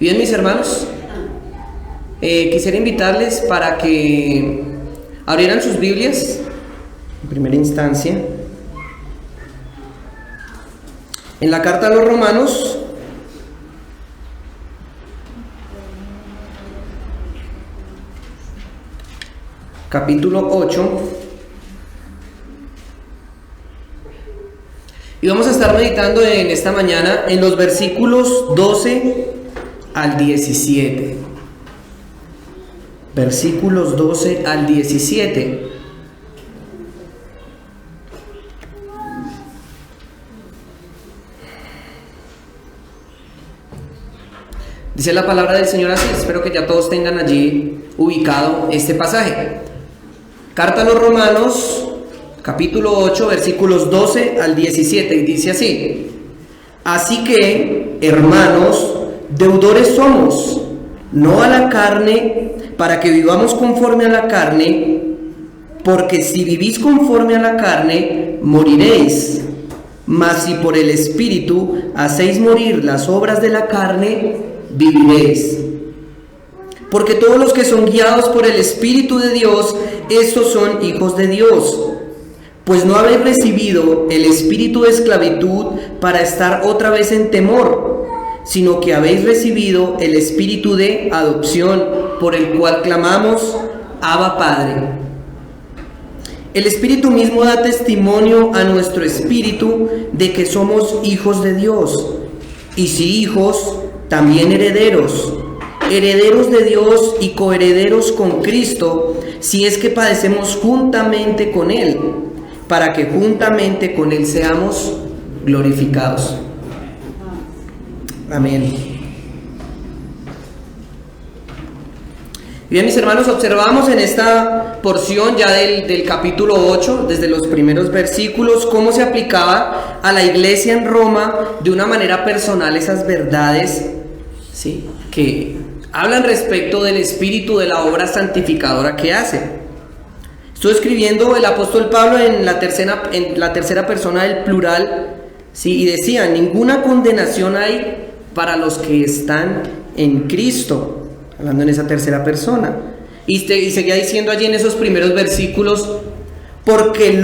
Bien, mis hermanos, quisiera invitarles para que abrieran sus Biblias, en primera instancia, en la carta a los Romanos, capítulo 8, y vamos a estar meditando en esta mañana en los versículos 12 al 17. Versículos 12 al 17. Dice la palabra del Señor así. Espero que ya todos tengan allí ubicado este pasaje. Carta a los Romanos, capítulo 8, versículos 12 al 17, y dice así: Así que, hermanos, deudores somos, no a la carne, para que vivamos conforme a la carne, porque si vivís conforme a la carne, moriréis. Mas si por el Espíritu hacéis morir las obras de la carne, viviréis. Porque todos los que son guiados por el Espíritu de Dios, estos son hijos de Dios. Pues no habéis recibido el espíritu de esclavitud para estar otra vez en temor, sino que habéis recibido el espíritu de adopción, por el cual clamamos, Abba Padre. El Espíritu mismo da testimonio a nuestro espíritu de que somos hijos de Dios, y si hijos, también herederos, herederos de Dios y coherederos con Cristo, si es que padecemos juntamente con Él, para que juntamente con Él seamos glorificados. Amén. Bien, mis hermanos, observamos en esta porción ya del capítulo 8, desde los primeros versículos, cómo se aplicaba a la iglesia en Roma de una manera personal esas verdades, ¿sí?, que hablan respecto del Espíritu, de la obra santificadora que hace. Estoy escribiendo el apóstol Pablo en la tercera persona del plural, ¿sí? Y decía: ninguna condenación hay para los que están en Cristo, hablando en esa tercera persona. Y seguía diciendo allí en esos primeros versículos: porque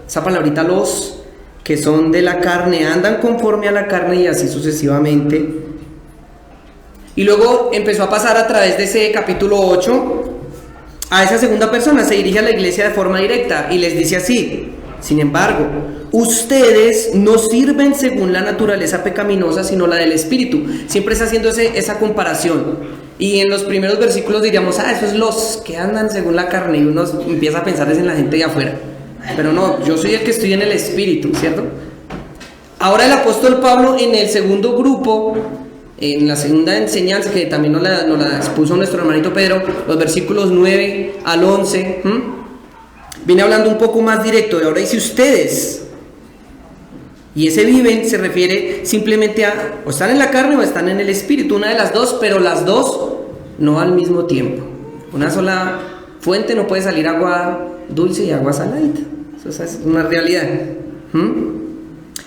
esa palabrita los, que son de la carne, andan conforme a la carne, y así sucesivamente. Y luego empezó a pasar a través de ese capítulo 8 a esa segunda persona, se dirige a la iglesia de forma directa y les dice así: sin embargo, ustedes no sirven según la naturaleza pecaminosa, sino la del Espíritu. Siempre está haciendo esa comparación. Y en los primeros versículos diríamos: esos los que andan según la carne, y uno empieza a pensar en la gente de afuera. Pero no, yo soy el que estoy en el Espíritu, ¿cierto? Ahora el apóstol Pablo, en el segundo grupo, en la segunda enseñanza, que también nos la expuso nuestro hermanito Pedro, los versículos 9 al 11, viene hablando un poco más directo. Y ahora dice ustedes, y ese viven se refiere simplemente a o están en la carne o están en el Espíritu, una de las dos, pero las dos no al mismo tiempo. Una sola fuente no puede salir agua dulce y agua saladita. Eso es una realidad.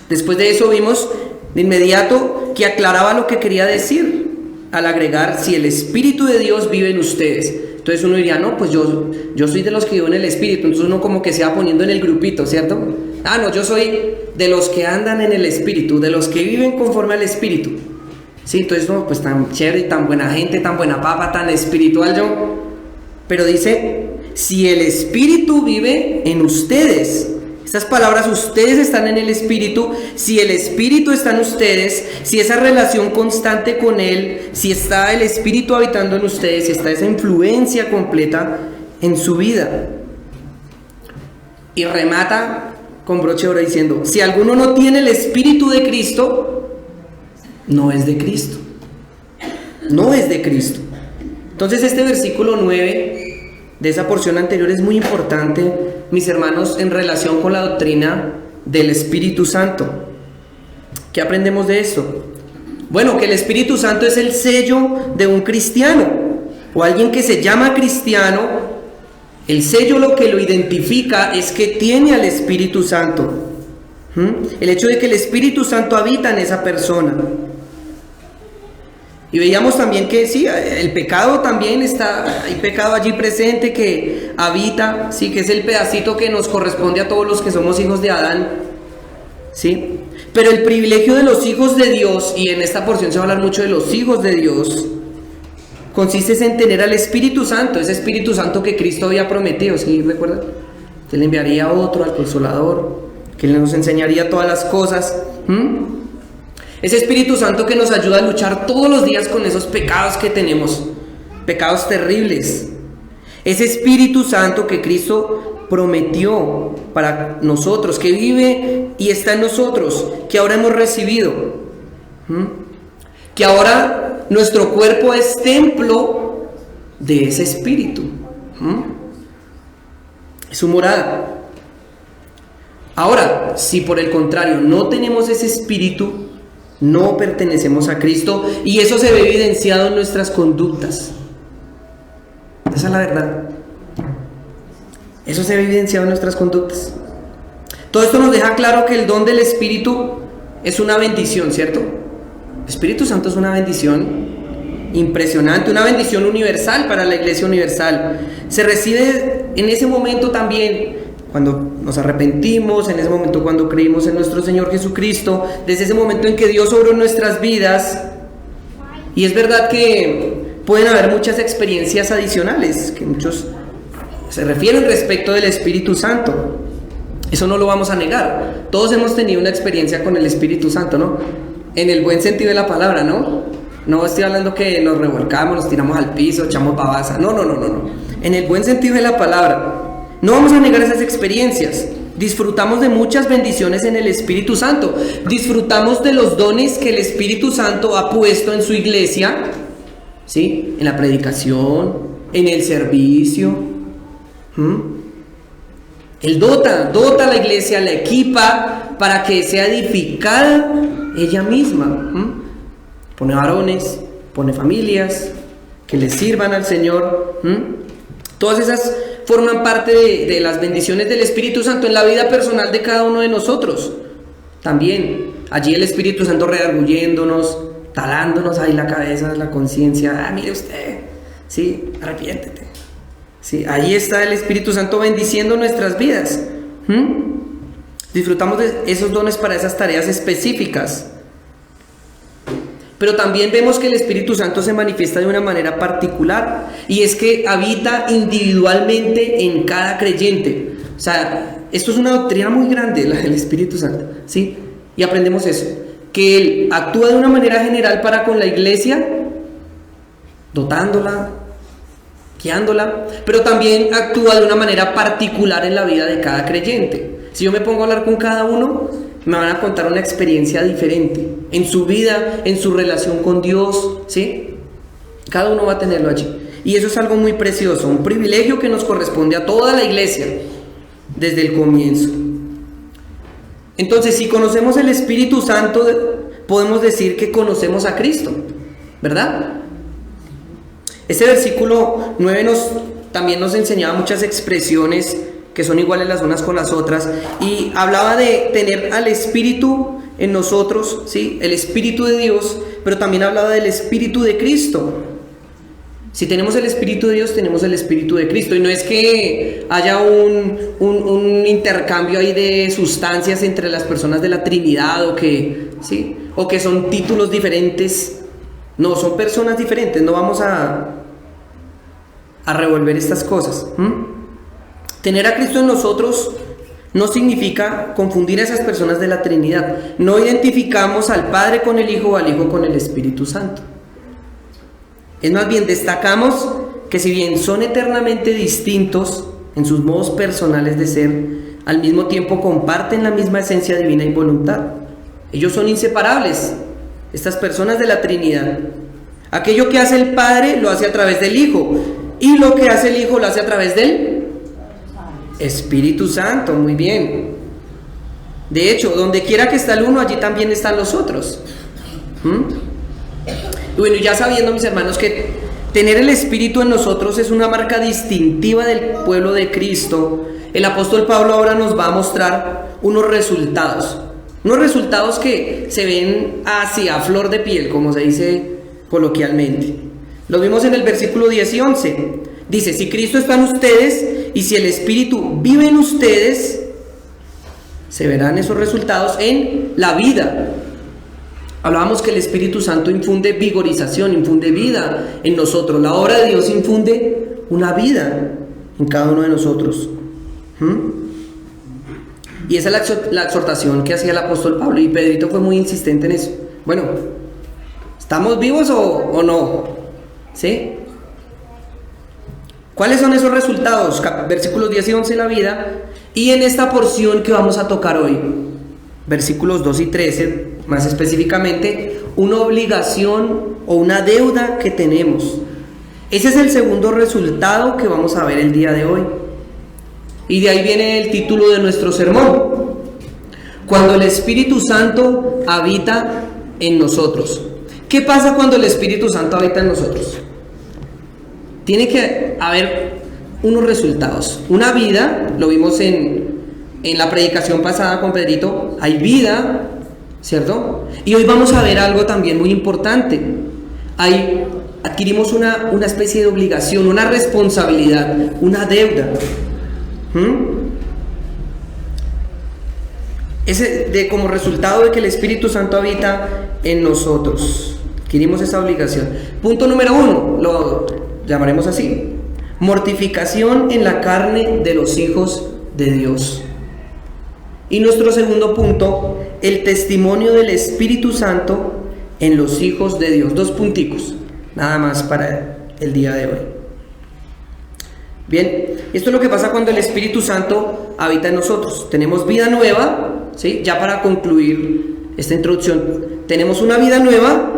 Después de eso vimos de inmediato que aclaraba lo que quería decir al agregar: si el Espíritu de Dios vive en ustedes. Entonces uno diría: no, pues yo soy de los que vivo en el Espíritu. Entonces uno como que se va poniendo en el grupito, ¿cierto? No, yo soy de los que andan en el Espíritu, de los que viven conforme al Espíritu. Sí, entonces no, pues tan chévere, tan buena gente, tan buena papa, tan espiritual yo. Pero dice: si el Espíritu vive en ustedes. Estas palabras: ustedes están en el Espíritu. Si el Espíritu está en ustedes, si esa relación constante con Él, si está el Espíritu habitando en ustedes, si está esa influencia completa en su vida. Y remata con broche de oro diciendo: si alguno no tiene el Espíritu de Cristo, no es de Cristo. No es de Cristo. Entonces este versículo 9 de esa porción anterior es muy importante, mis hermanos, en relación con la doctrina del Espíritu Santo. ¿Qué aprendemos de esto? Bueno, que el Espíritu Santo es el sello de un cristiano o alguien que se llama cristiano. El sello, lo que lo identifica es que tiene al Espíritu Santo. El hecho de que el Espíritu Santo habita en esa persona. Y veíamos también que sí, el pecado también está, hay pecado allí presente que habita, sí, que es el pedacito que nos corresponde a todos los que somos hijos de Adán, sí. Pero el privilegio de los hijos de Dios, y en esta porción se va a hablar mucho de los hijos de Dios, consiste en tener al Espíritu Santo, ese Espíritu Santo que Cristo había prometido, ¿sí recuerdan? Que le enviaría a otro, al Consolador, que Él nos enseñaría todas las cosas. Ese Espíritu Santo que nos ayuda a luchar todos los días con esos pecados que tenemos, pecados terribles. Ese Espíritu Santo que Cristo prometió para nosotros, que vive y está en nosotros, que ahora hemos recibido. Que ahora nuestro cuerpo es templo de ese Espíritu. Es su morada. Ahora, si por el contrario no tenemos ese Espíritu, no pertenecemos a Cristo, y eso se ve evidenciado en nuestras conductas. Esa es la verdad. Eso se ve evidenciado en nuestras conductas. Todo esto nos deja claro que el don del Espíritu es una bendición, ¿cierto? El Espíritu Santo es una bendición impresionante, una bendición universal para la Iglesia universal. Se recibe en ese momento también, cuando nos arrepentimos, en ese momento cuando creímos en nuestro Señor Jesucristo, desde ese momento en que Dios obró en nuestras vidas. Y es verdad que pueden haber muchas experiencias adicionales, que muchos se refieren respecto del Espíritu Santo. Eso no lo vamos a negar. Todos hemos tenido una experiencia con el Espíritu Santo, ¿no? En el buen sentido de la palabra, ¿no? No estoy hablando que nos revolcamos, nos tiramos al piso, echamos babasa. No. En el buen sentido de la palabra. No vamos a negar esas experiencias. Disfrutamos de muchas bendiciones en el Espíritu Santo. Disfrutamos de los dones que el Espíritu Santo ha puesto en su iglesia, ¿sí? En la predicación, en el servicio. Él dota a la iglesia, la equipa para que sea edificada ella misma. Pone varones, pone familias que le sirvan al Señor. Todas esas forman parte de las bendiciones del Espíritu Santo en la vida personal de cada uno de nosotros. También allí el Espíritu Santo redarguyéndonos, talándonos ahí la cabeza, la conciencia. Mire usted, sí, arrepiéntete. Sí, ahí está el Espíritu Santo bendiciendo nuestras vidas. Disfrutamos de esos dones para esas tareas específicas. Pero también vemos que el Espíritu Santo se manifiesta de una manera particular, y es que habita individualmente en cada creyente. O sea, esto es una doctrina muy grande, la del Espíritu Santo, ¿sí? Y aprendemos eso, que Él actúa de una manera general para con la iglesia, dotándola, guiándola, pero también actúa de una manera particular en la vida de cada creyente. Si yo me pongo a hablar con cada uno, me van a contar una experiencia diferente en su vida, en su relación con Dios, ¿sí? Cada uno va a tenerlo allí. Y eso es algo muy precioso, un privilegio que nos corresponde a toda la iglesia desde el comienzo. Entonces, si conocemos el Espíritu Santo, podemos decir que conocemos a Cristo, ¿verdad? Este versículo 9 también nos enseñaba muchas expresiones que son iguales las unas con las otras, y hablaba de tener al Espíritu en nosotros, ¿sí? El Espíritu de Dios, pero también hablaba del Espíritu de Cristo. Si tenemos el Espíritu de Dios, tenemos el Espíritu de Cristo, y no es que haya un intercambio ahí de sustancias entre las personas de la Trinidad, o que son títulos diferentes. No, son personas diferentes. No vamos a revolver estas cosas. Tener a Cristo en nosotros no significa confundir a esas personas de la Trinidad. No identificamos al Padre con el Hijo o al Hijo con el Espíritu Santo. Es más bien, destacamos que si bien son eternamente distintos en sus modos personales de ser, al mismo tiempo comparten la misma esencia divina y voluntad. Ellos son inseparables, estas personas de la Trinidad. Aquello que hace el Padre lo hace a través del Hijo, y lo que hace el Hijo lo hace a través del Espíritu Santo. Muy bien. De hecho, donde quiera que está el uno, allí también están los otros. Bueno, ya sabiendo, mis hermanos, que tener el Espíritu en nosotros es una marca distintiva del pueblo de Cristo, el apóstol Pablo ahora nos va a mostrar unos resultados que se ven así a flor de piel, como coloquialmente. Lo vimos en el versículo 10 y 11. Dice, si Cristo está en ustedes y si el Espíritu vive en ustedes, se verán esos resultados en la vida. Hablábamos que el Espíritu Santo infunde vigorización, infunde vida en nosotros. La obra de Dios infunde una vida en cada uno de nosotros. Y esa es la exhortación que hacía el apóstol Pablo, y Pedrito fue muy insistente en eso. Bueno, ¿estamos vivos o no? ¿Sí? ¿Cuáles son esos resultados? Versículos 10 y 11, la vida. Y en esta porción que vamos a tocar hoy, versículos 2 y 13, más específicamente, una obligación o una deuda que tenemos. Ese es el segundo resultado que vamos a ver el día de hoy. Y de ahí viene el título de nuestro sermón: cuando el Espíritu Santo habita en nosotros. ¿Qué pasa cuando el Espíritu Santo habita en nosotros? Tiene que haber unos resultados. Una vida, lo vimos en la predicación pasada con Pedrito, hay vida, ¿cierto? Y hoy vamos a ver algo también muy importante. Adquirimos una especie de obligación, una responsabilidad, una deuda. Como resultado de que el Espíritu Santo habita en nosotros, adquirimos esa obligación. Punto número 1, lo llamaremos así: mortificación en la carne de los hijos de Dios. Y nuestro segundo punto, el testimonio del Espíritu Santo en los hijos de Dios. 2 punticos, nada más para el día de hoy. Bien, esto es lo que pasa cuando el Espíritu Santo habita en nosotros. Tenemos vida nueva, ¿sí? Ya para concluir esta introducción, tenemos una vida nueva,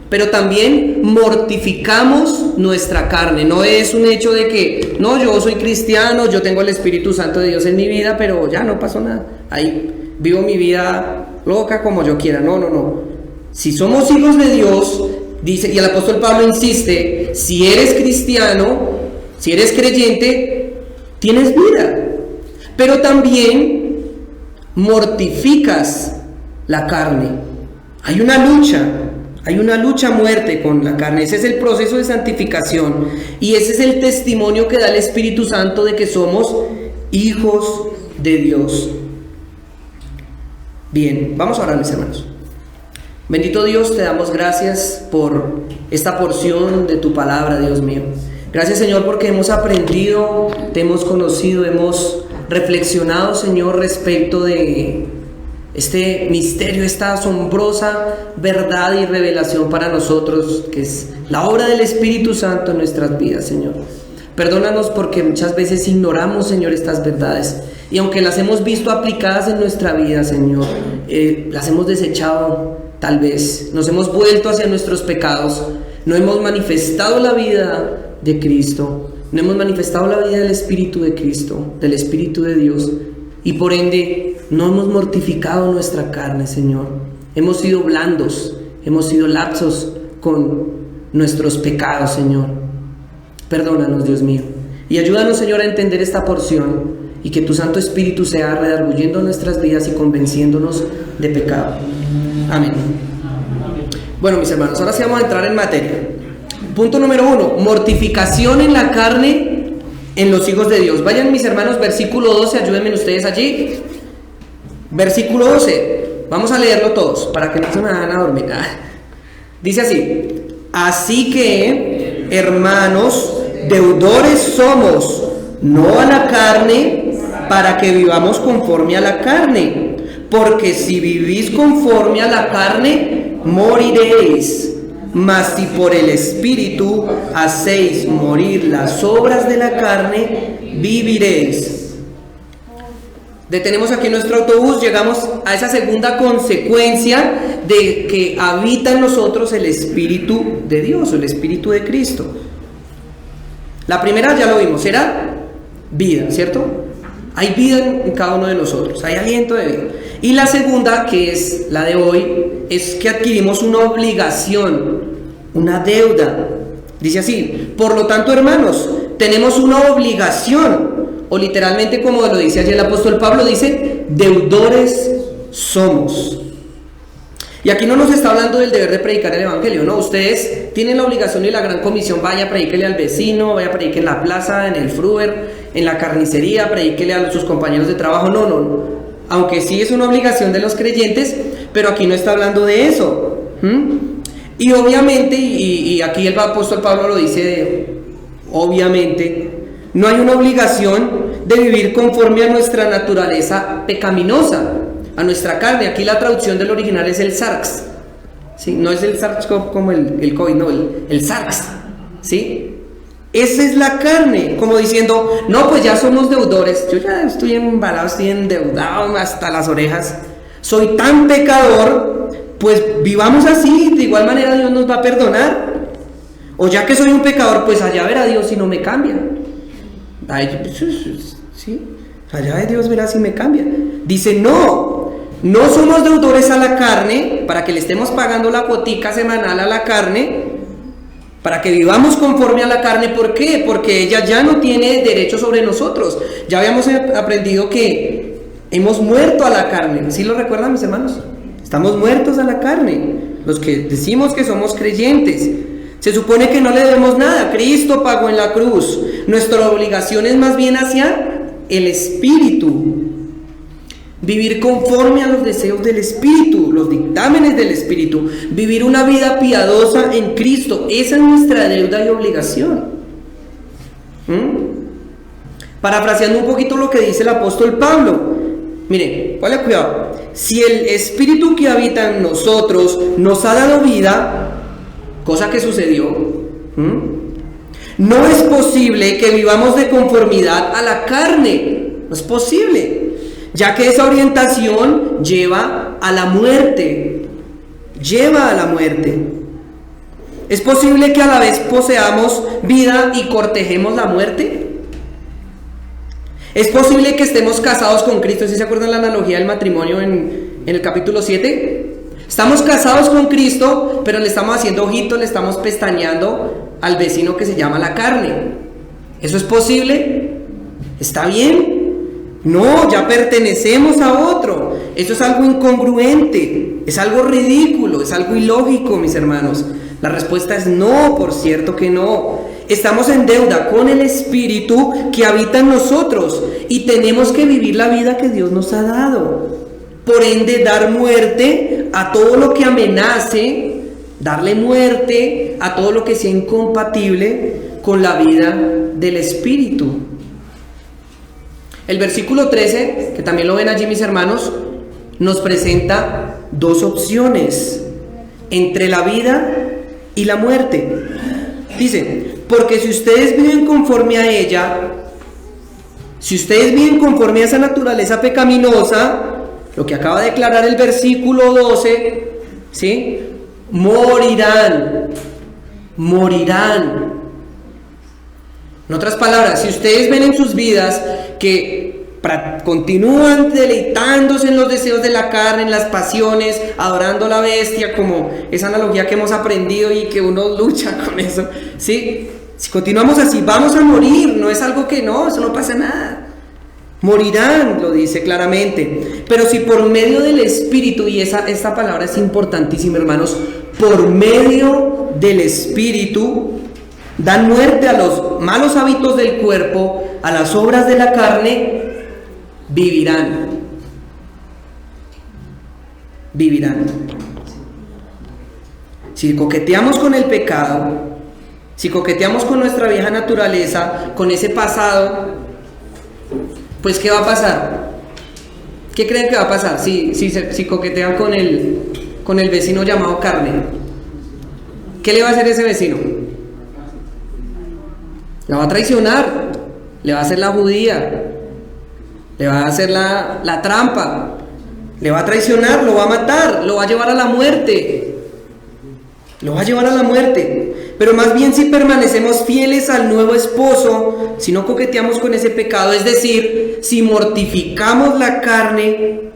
pero también mortificamos nuestra carne. No es un hecho de que, no, yo soy cristiano, yo tengo el Espíritu Santo de Dios en mi vida, pero ya no pasó nada. Ahí vivo mi vida loca como yo quiera. No. Si somos hijos de Dios, dice, y el apóstol Pablo insiste, si eres cristiano, si eres creyente, tienes vida, pero también mortificas la carne. Hay una lucha a muerte con la carne. Ese es el proceso de santificación, y ese es el testimonio que da el Espíritu Santo de que somos hijos de Dios. Bien, vamos a orar, mis hermanos. Bendito Dios, te damos gracias por esta porción de tu palabra, Dios mío. Gracias, Señor, porque hemos aprendido, te hemos conocido, hemos reflexionado, Señor, respecto de este misterio, esta asombrosa verdad y revelación para nosotros, que es la obra del Espíritu Santo en nuestras vidas, Señor. Perdónanos porque muchas veces ignoramos, Señor, estas verdades, y aunque las hemos visto aplicadas en nuestra vida, Señor, las hemos desechado, tal vez, nos hemos vuelto hacia nuestros pecados, no hemos manifestado la vida de Cristo, no hemos manifestado la vida del Espíritu de Cristo, del Espíritu de Dios, y por ende no hemos mortificado nuestra carne, Señor. Hemos sido blandos, hemos sido laxos con nuestros pecados, Señor. Perdónanos, Dios mío, y ayúdanos, Señor, a entender esta porción, y que tu Santo Espíritu sea redarguyendo nuestras vidas y convenciéndonos de pecado. Amén. Bueno, mis hermanos, ahora sí vamos a entrar en materia. Punto número 1, mortificación en la carne en los hijos de Dios. Vayan, mis hermanos, versículo 12, ayúdenme ustedes allí. Versículo 12, vamos a leerlo todos para que no se me vayan a dormir. Dice así: así que, hermanos, deudores somos, no a la carne, para que vivamos conforme a la carne, porque si vivís conforme a la carne, moriréis. Mas si por el Espíritu hacéis morir las obras de la carne, viviréis. Detenemos aquí nuestro autobús, llegamos a esa segunda consecuencia de que habita en nosotros el Espíritu de Dios, el Espíritu de Cristo. La primera ya lo vimos, era vida, ¿cierto? Hay vida en cada uno de nosotros, hay aliento de vida. Y la segunda, que es la de hoy, es que adquirimos una obligación, una deuda. Dice así: por lo tanto, hermanos, tenemos una obligación, o literalmente, como lo dice allí el apóstol Pablo, dice, deudores somos. Y aquí no nos está hablando del deber de predicar el evangelio, no, ustedes tienen la obligación y la gran comisión, vaya, predíquele al vecino, vaya, predíquele en la plaza, en el fruer, en la carnicería, predíquele a sus compañeros de trabajo, no, aunque sí es una obligación de los creyentes, pero aquí no está hablando de eso. Y obviamente, y aquí el apóstol Pablo lo dice, obviamente, no hay una obligación de vivir conforme a nuestra naturaleza pecaminosa, a nuestra carne. Aquí la traducción del original es el sarx, ¿sí? No es el sarx como el COVID, no, el sarx, ¿sí? Esa es la carne, como diciendo, no, pues ya somos deudores, yo ya estoy embalado, estoy endeudado hasta las orejas, soy tan pecador, pues vivamos así, de igual manera Dios nos va a perdonar. O ya que soy un pecador, pues allá verá Dios si no me cambia. ¿Sí? Allá de Dios verá si me cambia. Dice, no somos deudores a la carne, para que le estemos pagando la cuotica semanal a la carne, para que vivamos conforme a la carne. ¿Por qué? Porque ella ya no tiene derecho sobre nosotros. Ya habíamos aprendido que hemos muerto a la carne. ¿Sí lo recuerdan, mis hermanos? Estamos muertos a la carne, los que decimos que somos creyentes. Se supone que no le debemos nada, Cristo pagó en la cruz. Nuestra obligación es más bien hacia el Espíritu. Vivir conforme a los deseos del Espíritu, los dictámenes del Espíritu. Vivir una vida piadosa en Cristo. Esa es nuestra deuda y obligación. Parafraseando un poquito lo que dice el apóstol Pablo. Miren, ponle cuidado. Si el Espíritu que habita en nosotros nos ha dado vida, cosa que sucedió, no es posible que vivamos de conformidad a la carne. No es posible, ya que esa orientación lleva a la muerte. ¿Es posible que a la vez poseamos vida y cortejemos la muerte? ¿Es posible que estemos casados con Cristo? ¿Sí se acuerdan la analogía del matrimonio en el capítulo 7? Estamos casados con Cristo, pero le estamos haciendo ojitos, le estamos pestañeando al vecino que se llama la carne. ¿Eso es posible? ¿Está bien? No, ya pertenecemos a otro. Eso es algo incongruente, es algo ridículo, es algo ilógico, mis hermanos. La respuesta es no, por cierto que no. Estamos en deuda con el Espíritu que habita en nosotros y tenemos que vivir la vida que Dios nos ha dado. Por ende, dar muerte a todo lo que amenace, darle muerte a todo lo que sea incompatible con la vida del Espíritu. El versículo 13, que también lo ven allí, mis hermanos, nos presenta dos opciones entre la vida y la muerte. Dice, porque si ustedes viven conforme a ella, si ustedes viven conforme a esa naturaleza pecaminosa, lo que acaba de declarar el versículo 12, ¿sí? Morirán. En otras palabras, si ustedes ven en sus vidas que continúan deleitándose en los deseos de la carne, en las pasiones, adorando a la bestia, como esa analogía que hemos aprendido y que uno lucha con eso, ¿sí? Si continuamos así, vamos a morir. No es algo que no, eso no pasa nada. Morirán, lo dice claramente. Pero si por medio del Espíritu, y esta palabra es importantísima, hermanos, por medio del Espíritu dan muerte a los malos hábitos del cuerpo, a las obras de la carne, vivirán. Si coqueteamos con el pecado, si coqueteamos con nuestra vieja naturaleza, con ese pasado, pues ¿qué va a pasar? ¿Qué creen que va a pasar si coquetean con el vecino llamado carne? ¿Qué le va a hacer ese vecino? La va a traicionar, le va a hacer la judía, le va a hacer la trampa, le va a traicionar, lo va a matar, lo va a llevar a la muerte. Pero más bien, si permanecemos fieles al nuevo esposo, si no coqueteamos con ese pecado, es decir, si mortificamos la carne,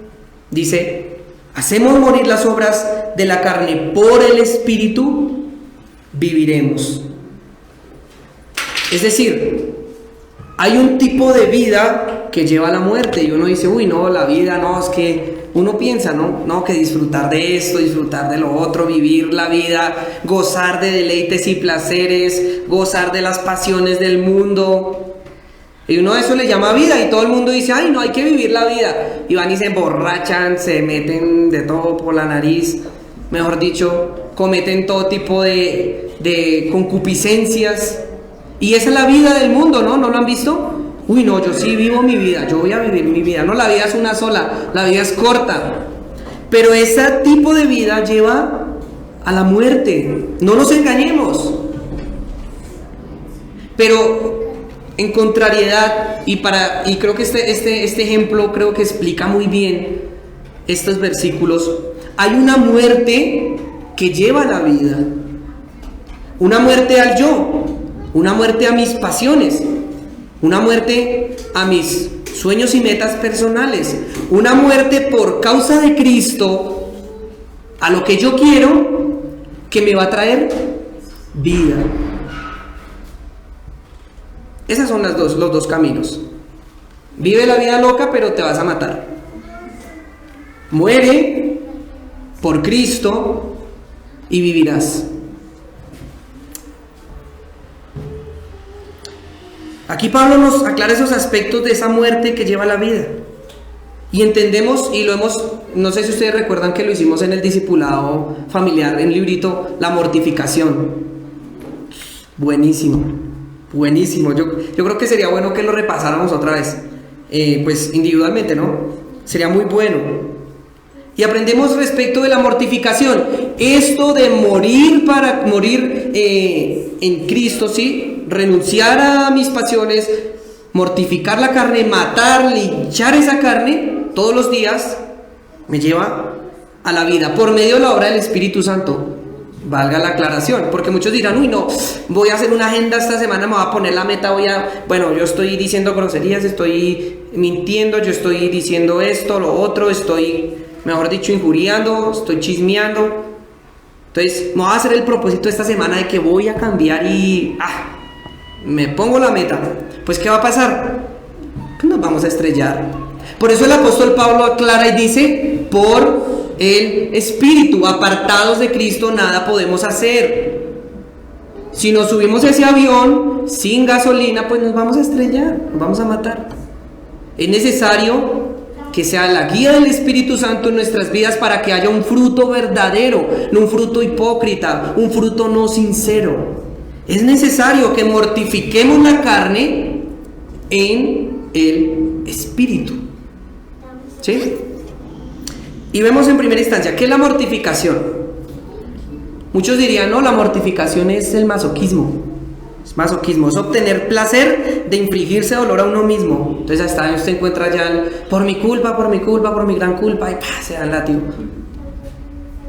dice, hacemos morir las obras de la carne por el Espíritu, viviremos. Es decir, hay un tipo de vida que lleva a la muerte y uno dice, uy, no, la vida no, es que uno piensa, ¿no? Que disfrutar de esto, disfrutar de lo otro, vivir la vida, gozar de deleites y placeres, gozar de las pasiones del mundo. Y uno a eso le llama vida y todo el mundo dice, ay, no, hay que vivir la vida. Y van y se emborrachan, se meten de todo por la nariz, mejor dicho, cometen todo tipo de concupiscencias. Y esa es la vida del mundo, ¿no? ¿No lo han visto? Uy, no, yo sí vivo mi vida, yo voy a vivir mi vida. No, la vida es una sola, la vida es corta. Pero ese tipo de vida lleva a la muerte. No nos engañemos. Pero en contrariedad, y creo que este ejemplo creo que explica muy bien estos versículos, hay una muerte que lleva a la vida. Una muerte al yo, una muerte a mis pasiones, una muerte a mis sueños y metas personales, una muerte por causa de Cristo a lo que yo quiero, que me va a traer vida. Esos son los dos caminos. Vive la vida loca, pero te vas a matar. Muere por Cristo y vivirás. Aquí Pablo nos aclara esos aspectos de esa muerte que lleva a la vida. Y entendemos, y no sé si ustedes recuerdan que lo hicimos en el discipulado familiar, en el librito, la mortificación. Buenísimo, buenísimo. Yo creo que sería bueno que lo repasáramos otra vez, pues individualmente, ¿no? Sería muy bueno. Y aprendemos respecto de la mortificación. Esto de morir para morir en Cristo, ¿sí? Renunciar a mis pasiones, mortificar la carne, matar, linchar esa carne todos los días, me lleva a la vida por medio de la obra del Espíritu Santo. Valga la aclaración, porque muchos dirán, uy, no, voy a hacer una agenda esta semana, me voy a poner la meta, yo estoy diciendo groserías, estoy mintiendo, yo estoy diciendo esto, lo otro, estoy, mejor dicho, injuriando, estoy chismeando. Entonces, me voy a hacer el propósito esta semana de que voy a cambiar y me pongo la meta. Pues, ¿qué va a pasar? Pues nos vamos a estrellar. Por eso el apóstol Pablo aclara y dice, por el Espíritu, apartados de Cristo, nada podemos hacer. Si nos subimos a ese avión sin gasolina, pues nos vamos a estrellar, nos vamos a matar. Es necesario que sea la guía del Espíritu Santo en nuestras vidas para que haya un fruto verdadero, no un fruto hipócrita, un fruto no sincero. Es necesario que mortifiquemos la carne en el Espíritu. ¿Sí? Y vemos en primera instancia, ¿qué es la mortificación? Muchos dirían, no, la mortificación es el masoquismo. Es masoquismo, es obtener placer de infligirse dolor a uno mismo. Entonces hasta ahí usted encuentra ya por mi culpa, por mi gran culpa, y se da el látigo.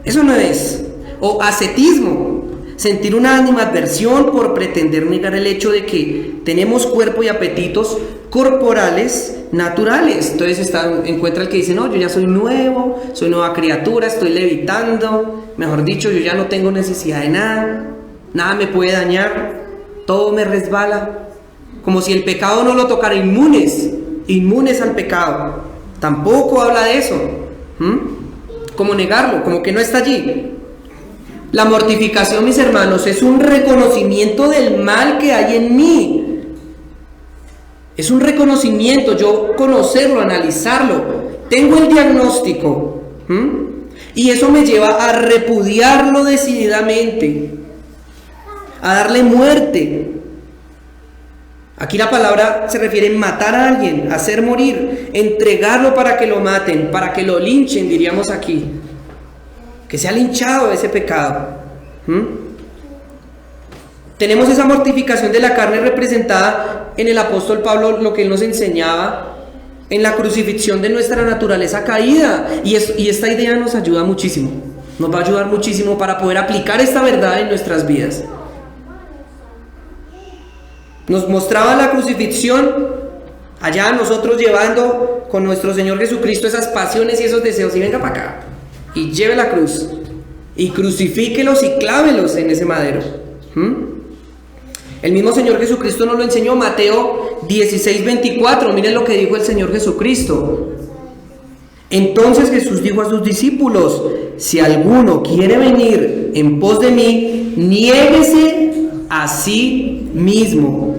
Eso no es. O ascetismo, sentir una animadversión por pretender negar el hecho de que tenemos cuerpo y apetitos corporales naturales. Entonces encuentra el que dice, no, yo ya soy nuevo, soy nueva criatura, estoy levitando, mejor dicho, yo ya no tengo necesidad de nada, nada me puede dañar, todo me resbala, como si el pecado no lo tocara, inmunes al pecado. Tampoco habla de eso. Como negarlo, como que no está allí. La mortificación, mis hermanos, es un reconocimiento del mal que hay en mí. Es un reconocimiento, yo conocerlo, analizarlo. Tengo el diagnóstico. Y eso me lleva a repudiarlo decididamente, a darle muerte. Aquí la palabra se refiere a matar a alguien, a hacer morir, entregarlo para que lo maten, para que lo linchen, diríamos aquí. Que sea linchado ese pecado. Tenemos esa mortificación de la carne representada en el apóstol Pablo, lo que él nos enseñaba en la crucifixión de nuestra naturaleza caída. Y esta idea nos ayuda muchísimo, nos va a ayudar muchísimo para poder aplicar esta verdad en nuestras vidas. Nos mostraba la crucifixión, allá nosotros llevando con nuestro Señor Jesucristo esas pasiones y esos deseos, y venga para acá y lleve la cruz y crucifíquelos y clávelos en ese madero. El mismo Señor Jesucristo nos lo enseñó, Mateo 16:24. Miren lo que dijo el Señor Jesucristo: Entonces Jesús dijo a sus discípulos: si alguno quiere venir en pos de mí, niéguese a sí mismo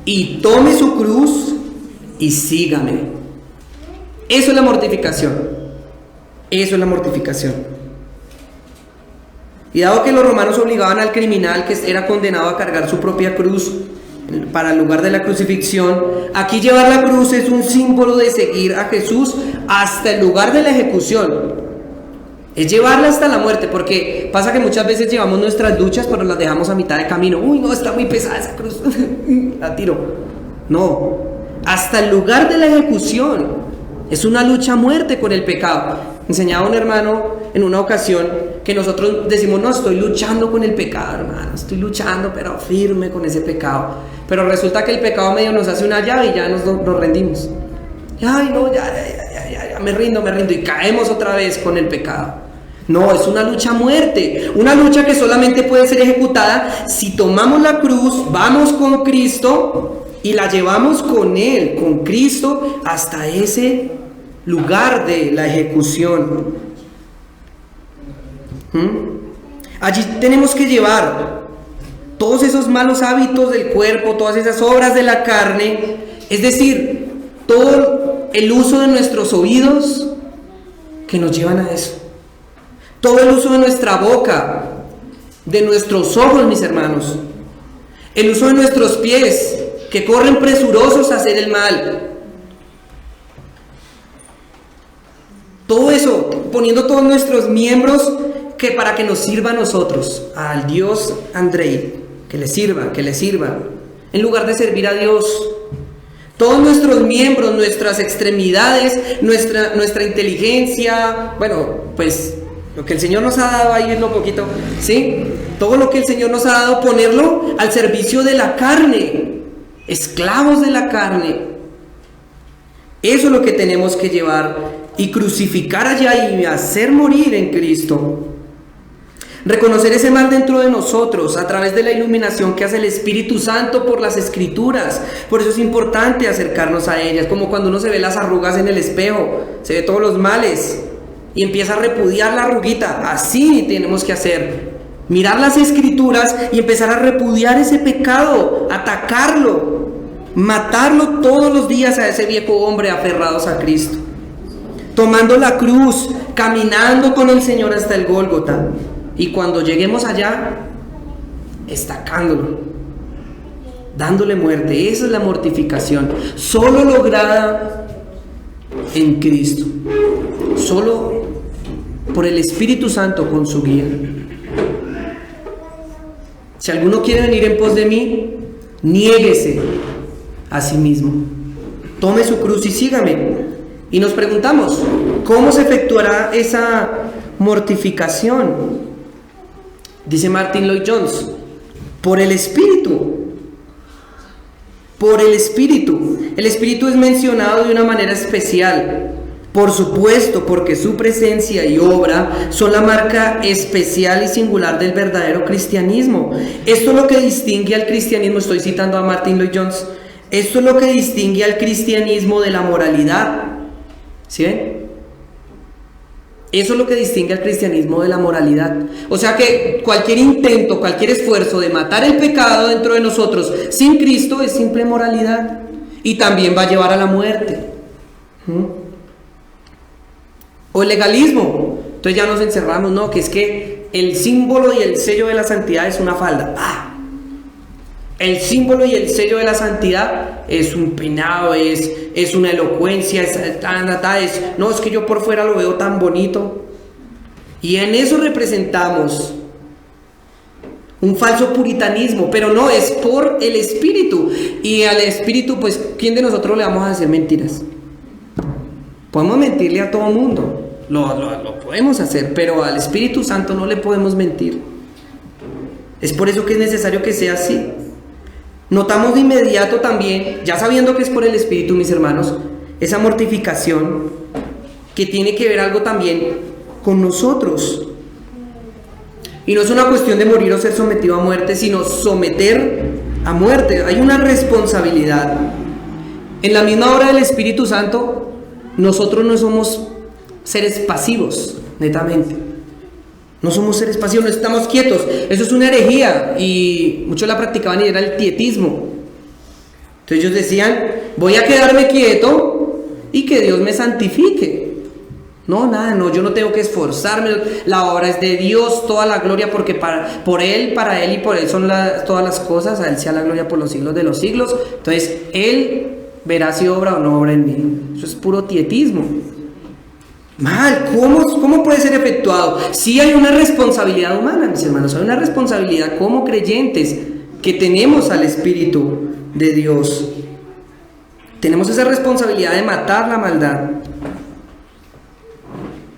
y tome su cruz y sígame. Eso es la mortificación. Eso es la mortificación. Y dado que los romanos obligaban al criminal que era condenado a cargar su propia cruz para el lugar de la crucifixión, aquí llevar la cruz es un símbolo de seguir a Jesús hasta el lugar de la ejecución. Es llevarla hasta la muerte, porque pasa que muchas veces llevamos nuestras luchas pero las dejamos a mitad de camino. Uy, no, está muy pesada esa cruz, la tiro. No, hasta el lugar de la ejecución. Es una lucha a muerte con el pecado. Enseñaba un hermano en una ocasión que nosotros decimos: no, estoy luchando con el pecado, hermano, estoy luchando pero firme con ese pecado. Pero resulta que el pecado medio nos hace una llave y ya nos rendimos. Ay, no, ya, me rindo, y caemos otra vez con el pecado. No, es una lucha a muerte, una lucha que solamente puede ser ejecutada si tomamos la cruz, vamos con Cristo y la llevamos con Él, con Cristo, hasta ese lugar de la ejecución. Allí tenemos que llevar todos esos malos hábitos del cuerpo, todas esas obras de la carne, es decir, todo el uso de nuestros oídos que nos llevan a eso, todo el uso de nuestra boca, de nuestros ojos, mis hermanos, el uso de nuestros pies que corren presurosos a hacer el mal. Todo eso, poniendo todos nuestros miembros que para que nos sirva a nosotros, al Dios Andrei, que le sirva, en lugar de servir a Dios. Todos nuestros miembros, nuestras extremidades, nuestra inteligencia, bueno, pues lo que el Señor nos ha dado ahí es lo poquito, ¿sí? Todo lo que el Señor nos ha dado, ponerlo al servicio de la carne, esclavos de la carne. Eso es lo que tenemos que llevar y crucificar allá y hacer morir en Cristo. Reconocer ese mal dentro de nosotros a través de la iluminación que hace el Espíritu Santo por las Escrituras. Por eso es importante acercarnos a ellas, como cuando uno se ve las arrugas en el espejo, se ve todos los males y empieza a repudiar la arruguita. Así tenemos que hacer, mirar las Escrituras y empezar a repudiar ese pecado, atacarlo, matarlo todos los días a ese viejo hombre aferrados a Cristo, tomando la cruz, caminando con el Señor hasta el Gólgota. Y cuando lleguemos allá, estacándolo, dándole muerte. Esa es la mortificación, solo lograda en Cristo, solo por el Espíritu Santo con su guía. Si alguno quiere venir en pos de mí, niéguese a sí mismo, tome su cruz y sígame. Y nos preguntamos, ¿cómo se efectuará esa mortificación? Dice Martin Lloyd-Jones: por el Espíritu. Por el Espíritu. El Espíritu es mencionado de una manera especial. Por supuesto, porque su presencia y obra son la marca especial y singular del verdadero cristianismo. Esto es lo que distingue al cristianismo. Estoy citando a Martin Lloyd-Jones. Esto es lo que distingue al cristianismo de la moralidad. ¿Sí ven? Eso es lo que distingue al cristianismo de la moralidad. O sea que cualquier intento, cualquier esfuerzo de matar el pecado dentro de nosotros sin Cristo es simple moralidad y también va a llevar a la muerte. O el legalismo. Entonces ya nos encerramos, no, que es que el símbolo y el sello de la santidad es una falda. El símbolo y el sello de la santidad es un peinado, es una elocuencia, no, es que yo por fuera lo veo tan bonito. Y en eso representamos un falso puritanismo, pero no, es por el Espíritu. Y al Espíritu, pues, ¿quién de nosotros le vamos a hacer mentiras? Podemos mentirle a todo mundo, lo podemos hacer, pero al Espíritu Santo no le podemos mentir. Es por eso que es necesario que sea así. Notamos de inmediato también, ya sabiendo que es por el Espíritu, mis hermanos, esa mortificación que tiene que ver algo también con nosotros. Y no es una cuestión de morir o ser sometido a muerte, sino someter a muerte. Hay una responsabilidad. En la misma obra del Espíritu Santo, nosotros no somos seres pasivos, netamente. No somos seres pasivos, no estamos quietos. Eso es una herejía y muchos la practicaban y era el quietismo. Entonces ellos decían, voy a quedarme quieto y que Dios me santifique. No, nada, no, yo no tengo que esforzarme, la obra es de Dios, toda la gloria, porque por Él, para Él y por Él son todas las cosas, a Él sea la gloria por los siglos de los siglos. Entonces Él verá si obra o no obra en mí. Eso es puro tietismo. Mal, ¿cómo puede ser efectuado? Sí hay una responsabilidad humana, mis hermanos, hay una responsabilidad como creyentes que tenemos al Espíritu de Dios. Tenemos esa responsabilidad de matar la maldad.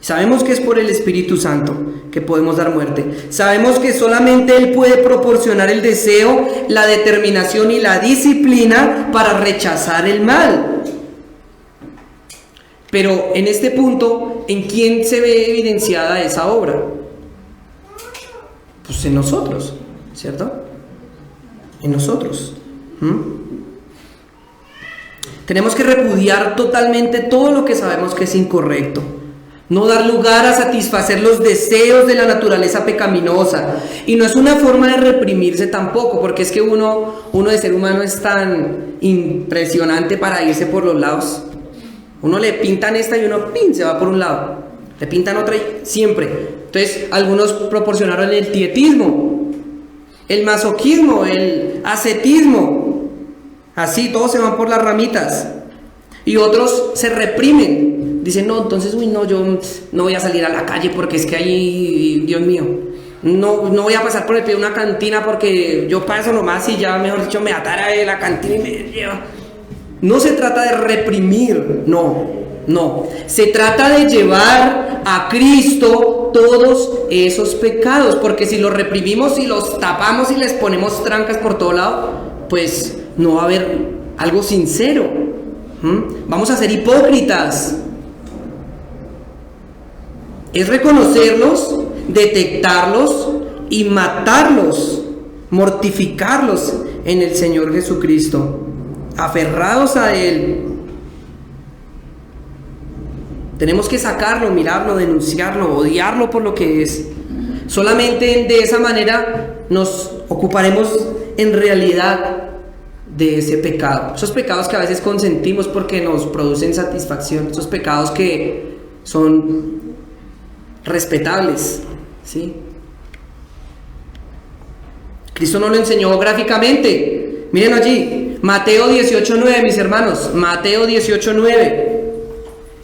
Sabemos que es por el Espíritu Santo que podemos dar muerte. Sabemos que solamente Él puede proporcionar el deseo, la determinación y la disciplina para rechazar el mal. Pero en este punto, ¿en quién se ve evidenciada esa obra? Pues en nosotros, ¿cierto? En nosotros. Tenemos que repudiar totalmente todo lo que sabemos que es incorrecto. No dar lugar a satisfacer los deseos de la naturaleza pecaminosa. Y no es una forma de reprimirse tampoco, porque es que uno de ser humano es tan impresionante para irse por los lados. Uno le pintan esta y uno ¡pin!, se va por un lado. Le pintan otra y siempre. Entonces algunos proporcionaron el tietismo, el masoquismo, el ascetismo. Así todos se van por las ramitas. Y otros se reprimen. Dicen, no, entonces, yo no voy a salir a la calle porque es que ahí, Dios mío, no voy a pasar por el pie de una cantina porque yo paso nomás y ya, mejor dicho, me atará de la cantina y me lleva. No se trata de reprimir, no. Se trata de llevar a Cristo todos esos pecados, porque si los reprimimos y los tapamos y les ponemos trancas por todo lado, pues no va a haber algo sincero. Vamos a ser hipócritas. Es reconocerlos, detectarlos y matarlos, mortificarlos en el Señor Jesucristo, aferrados a Él. Tenemos que sacarlo, mirarlo, denunciarlo, odiarlo por lo que es. Solamente de esa manera nos ocuparemos en realidad de ese pecado. Esos pecados que a veces consentimos porque nos producen satisfacción, esos pecados que son respetables, ¿sí? Cristo nos lo enseñó gráficamente. Miren allí, Mateo 18:9, mis hermanos, Mateo 18:9.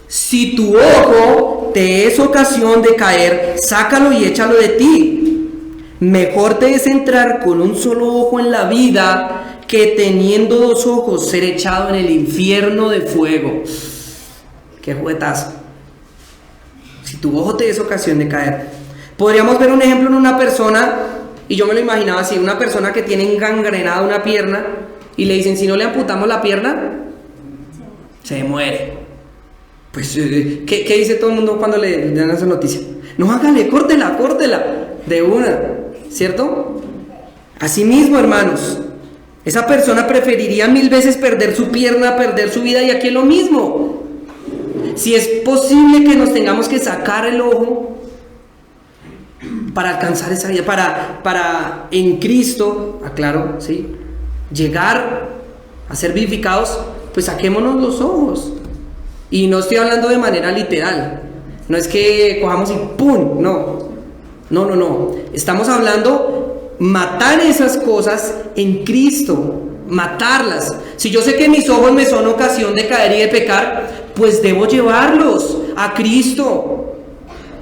Si tu ojo te es ocasión de caer, sácalo y échalo de ti. Mejor te es entrar con un solo ojo en la vida que teniendo dos ojos ser echado en el infierno de fuego. Qué juguetazo. Si tu ojo te es ocasión de caer. Podríamos ver un ejemplo en una persona, y yo me lo imaginaba así, una persona que tiene engangrenada una pierna y le dicen, si no le amputamos la pierna, se muere. Pues, ¿qué dice todo el mundo cuando le dan esa noticia? No, hágale, córtela, de una, ¿cierto? Así mismo, hermanos, esa persona preferiría 1000 veces perder su pierna, perder su vida, y aquí es lo mismo. Si es posible que nos tengamos que sacar el ojo para alcanzar esa vida, para en Cristo, aclaro, ¿sí?, llegar a ser vivificados, pues saquémonos los ojos. Y no estoy hablando de manera literal, no es que cojamos y ¡pum! No. Estamos hablando matar esas cosas en Cristo, matarlas. Si yo sé que mis ojos me son ocasión de caer y de pecar, pues debo llevarlos a Cristo.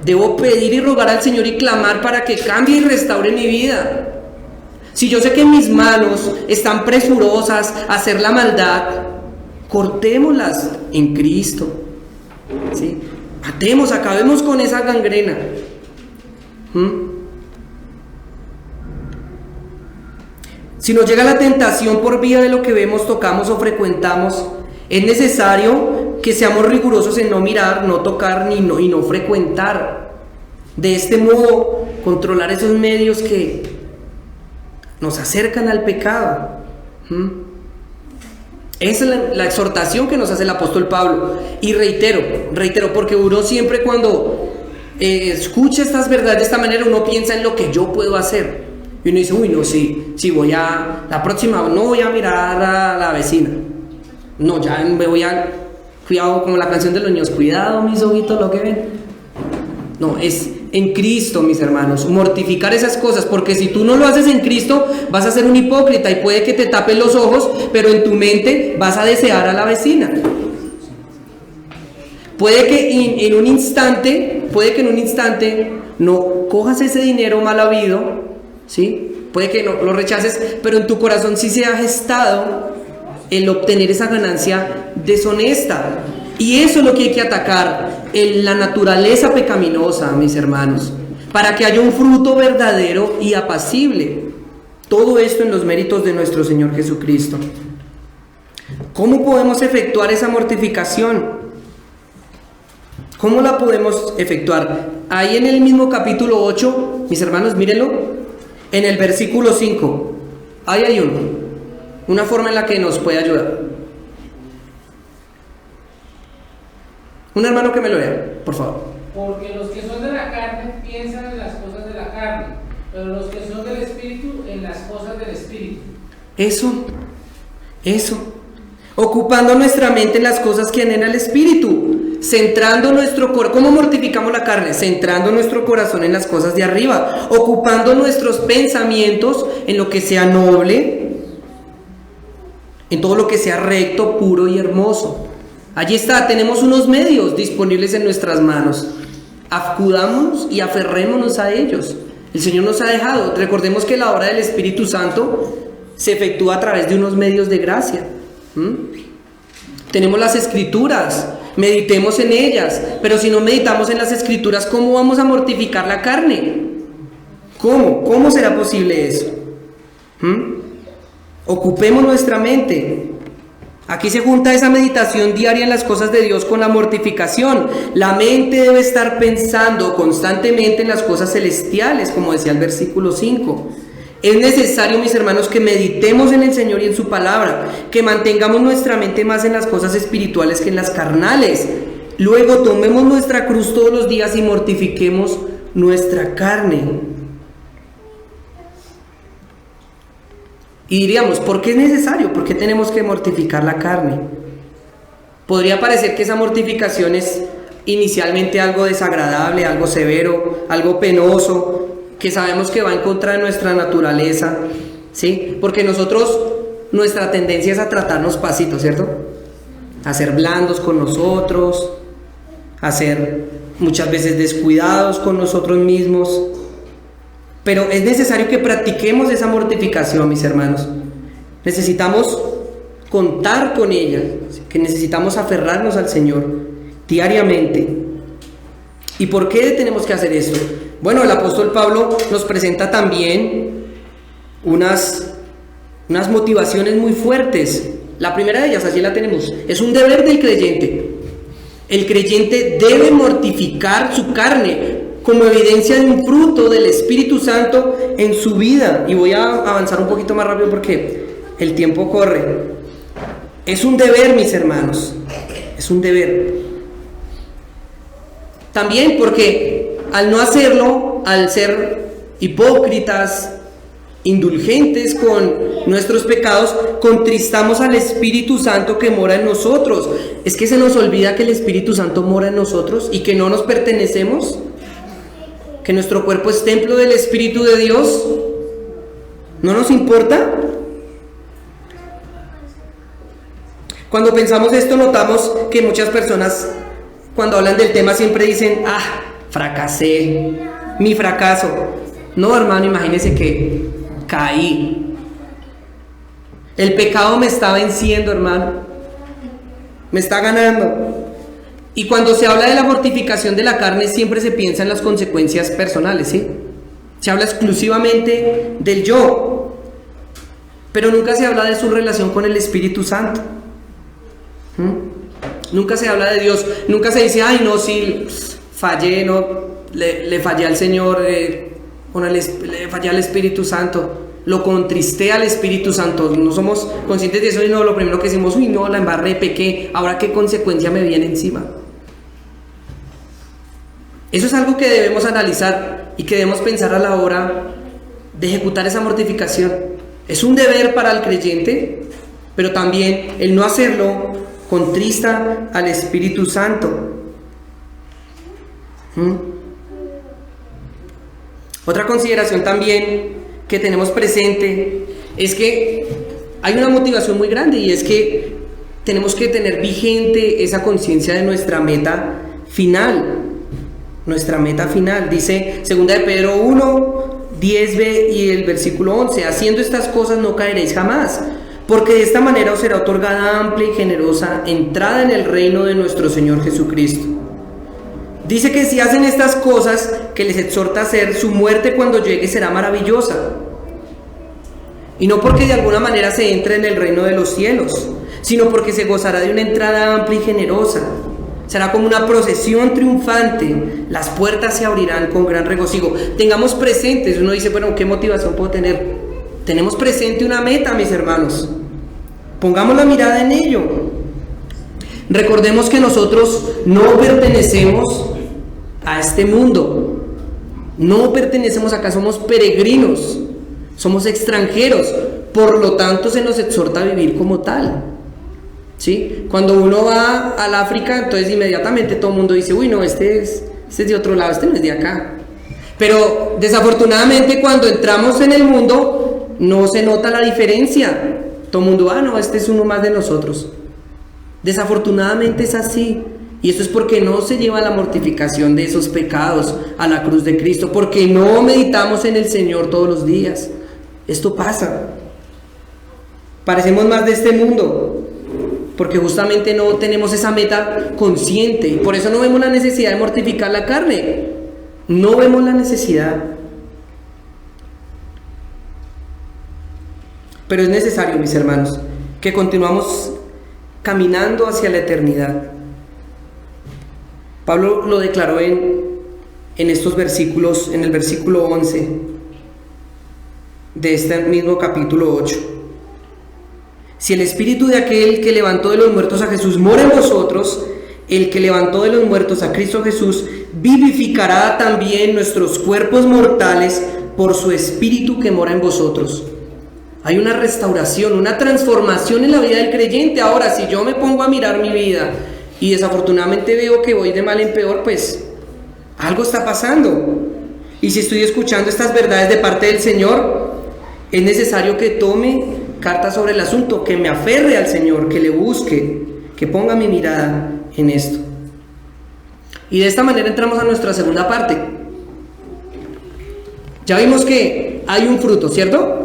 Debo pedir y rogar al Señor y clamar para que cambie y restaure mi vida. Si yo sé que mis manos están presurosas a hacer la maldad, cortémoslas en Cristo, ¿sí? Matemos, acabemos con esa gangrena. Si nos llega la tentación por vía de lo que vemos, tocamos o frecuentamos, es necesario que seamos rigurosos en no mirar, no tocar y no frecuentar. De este modo, controlar esos medios que nos acercan al pecado. Esa es la exhortación que nos hace el apóstol Pablo. Y reitero, porque uno siempre cuando escucha estas verdades de esta manera, uno piensa en lo que yo puedo hacer. Y uno dice, uy, no, sí, la próxima no voy a mirar a la vecina. No, ya me voy a, cuidado, como la canción de los niños, cuidado mis ojitos lo que ven. No, es en Cristo, mis hermanos, mortificar esas cosas, porque si tú no lo haces en Cristo, vas a ser un hipócrita y puede que te tapes los ojos, pero en tu mente vas a desear a la vecina. Puede que en un instante no cojas ese dinero mal habido, ¿sí? Puede que no lo rechaces, pero en tu corazón sí se ha gestado el obtener esa ganancia deshonesta. Y eso es lo que hay que atacar, en la naturaleza pecaminosa, mis hermanos, para que haya un fruto verdadero y apacible. Todo esto en los méritos de nuestro Señor Jesucristo. ¿Cómo podemos efectuar esa mortificación? ¿Cómo la podemos efectuar? Ahí en el mismo capítulo 8, mis hermanos, mírenlo, en el versículo 5, ahí hay una forma en la que nos puede ayudar. Un hermano que me lo lea, por favor. Porque los que son de la carne piensan en las cosas de la carne, pero los que son del Espíritu en las cosas del Espíritu. Eso. Ocupando nuestra mente en las cosas que anhela el Espíritu, centrando nuestro corazón. ¿Cómo mortificamos la carne? Centrando nuestro corazón en las cosas de arriba, ocupando nuestros pensamientos en lo que sea noble, en todo lo que sea recto, puro y hermoso. Allí está, tenemos unos medios disponibles en nuestras manos. Acudámonos y aferrémonos a ellos. El Señor nos ha dejado. Recordemos que la obra del Espíritu Santo se efectúa a través de unos medios de gracia. Tenemos las Escrituras, meditemos en ellas. Pero si no meditamos en las Escrituras, ¿cómo vamos a mortificar la carne? ¿Cómo será posible eso? Ocupemos nuestra mente. Aquí se junta esa meditación diaria en las cosas de Dios con la mortificación. La mente debe estar pensando constantemente en las cosas celestiales, como decía el versículo 5. Es necesario, mis hermanos, que meditemos en el Señor y en su palabra, que mantengamos nuestra mente más en las cosas espirituales que en las carnales. Luego tomemos nuestra cruz todos los días y mortifiquemos nuestra carne. Y diríamos, ¿por qué es necesario? ¿Por qué tenemos que mortificar la carne? Podría parecer que esa mortificación es inicialmente algo desagradable, algo severo, algo penoso, que sabemos que va en contra de nuestra naturaleza, ¿sí? Porque nuestra tendencia es a tratarnos pasito, ¿cierto? A ser blandos con nosotros, a ser muchas veces descuidados con nosotros mismos. Pero es necesario que practiquemos esa mortificación, mis hermanos. Necesitamos contar con ella, que necesitamos aferrarnos al Señor diariamente. ¿Y por qué tenemos que hacer esto? Bueno, el apóstol Pablo nos presenta también unas motivaciones muy fuertes. La primera de ellas, allí la tenemos, es un deber del creyente. El creyente debe mortificar su carne como evidencia de un fruto del Espíritu Santo en su vida. Y voy a avanzar un poquito más rápido porque el tiempo corre. Es un deber, mis hermanos, es un deber. También porque al no hacerlo, al ser hipócritas, indulgentes con nuestros pecados, contristamos al Espíritu Santo que mora en nosotros. Es que se nos olvida que el Espíritu Santo mora en nosotros y que no nos pertenecemos, que nuestro cuerpo es templo del Espíritu de Dios. ¿No nos importa? Cuando pensamos esto, notamos que muchas personas, cuando hablan del tema, siempre dicen, fracasé, mi fracaso. No, hermano, imagínese que caí. El pecado me está venciendo, hermano. Me está ganando. Y cuando se habla de la mortificación de la carne, siempre se piensa en las consecuencias personales, ¿sí? Se habla exclusivamente del yo, pero nunca se habla de su relación con el Espíritu Santo. Nunca se habla de Dios, nunca se dice, ay no, sí, fallé, no, le fallé al Señor, le fallé al Espíritu Santo. lo contristé al Espíritu Santo. No somos conscientes de eso y no, lo primero que decimos, uy, no, la embarré, pequé, ahora qué consecuencia me viene encima. Eso es algo que debemos analizar y que debemos pensar a la hora de ejecutar esa mortificación. Es un deber para el creyente, pero también el no hacerlo contrista al Espíritu Santo. Otra consideración también que tenemos presente es que hay una motivación muy grande, y es que tenemos que tener vigente esa conciencia de nuestra meta final. Nuestra meta final, dice 2 de Pedro 1, 10b y el versículo 11: haciendo estas cosas no caeréis jamás, porque de esta manera os será otorgada amplia y generosa entrada en el reino de nuestro Señor Jesucristo. Dice que si hacen estas cosas que les exhorta a hacer, su muerte cuando llegue será maravillosa. Y no porque de alguna manera se entre en el reino de los cielos, sino porque se gozará de una entrada amplia y generosa. Será como una procesión triunfante. Las puertas se abrirán con gran regocijo. Tengamos presentes, uno dice, bueno, ¿qué motivación puedo tener? Tenemos presente una meta, mis hermanos. Pongamos la mirada en ello. Recordemos que nosotros no pertenecemos a este mundo. No pertenecemos acá, somos peregrinos, somos extranjeros. Por lo tanto, se nos exhorta a vivir como tal. ¿Sí? Cuando uno va al África, entonces inmediatamente todo el mundo dice, uy, no, este es de otro lado, este no es de acá. Pero desafortunadamente cuando entramos en el mundo, no se nota la diferencia. Todo el mundo, no, este es uno más de nosotros. Desafortunadamente es así. Y eso es porque no se lleva la mortificación de esos pecados a la cruz de Cristo, porque no meditamos en el Señor todos los días. Esto pasa. Parecemos más de este mundo, porque justamente no tenemos esa meta consciente, y por eso no vemos la necesidad de mortificar la carne. No vemos la necesidad. Pero es necesario, mis hermanos, que continuamos caminando hacia la eternidad. Pablo lo declaró en estos versículos, en el versículo 11 de este mismo capítulo 8. Si el espíritu de aquel que levantó de los muertos a Jesús mora en vosotros, el que levantó de los muertos a Cristo Jesús vivificará también nuestros cuerpos mortales por su espíritu que mora en vosotros. Hay una restauración, una transformación en la vida del creyente. Ahora, si yo me pongo a mirar mi vida y desafortunadamente veo que voy de mal en peor, pues algo está pasando. Y si estoy escuchando estas verdades de parte del Señor, es necesario que tome carta sobre el asunto, que me aferre al Señor, que le busque, que ponga mi mirada en esto. Y de esta manera entramos a nuestra segunda parte. Ya vimos que hay un fruto, ¿cierto?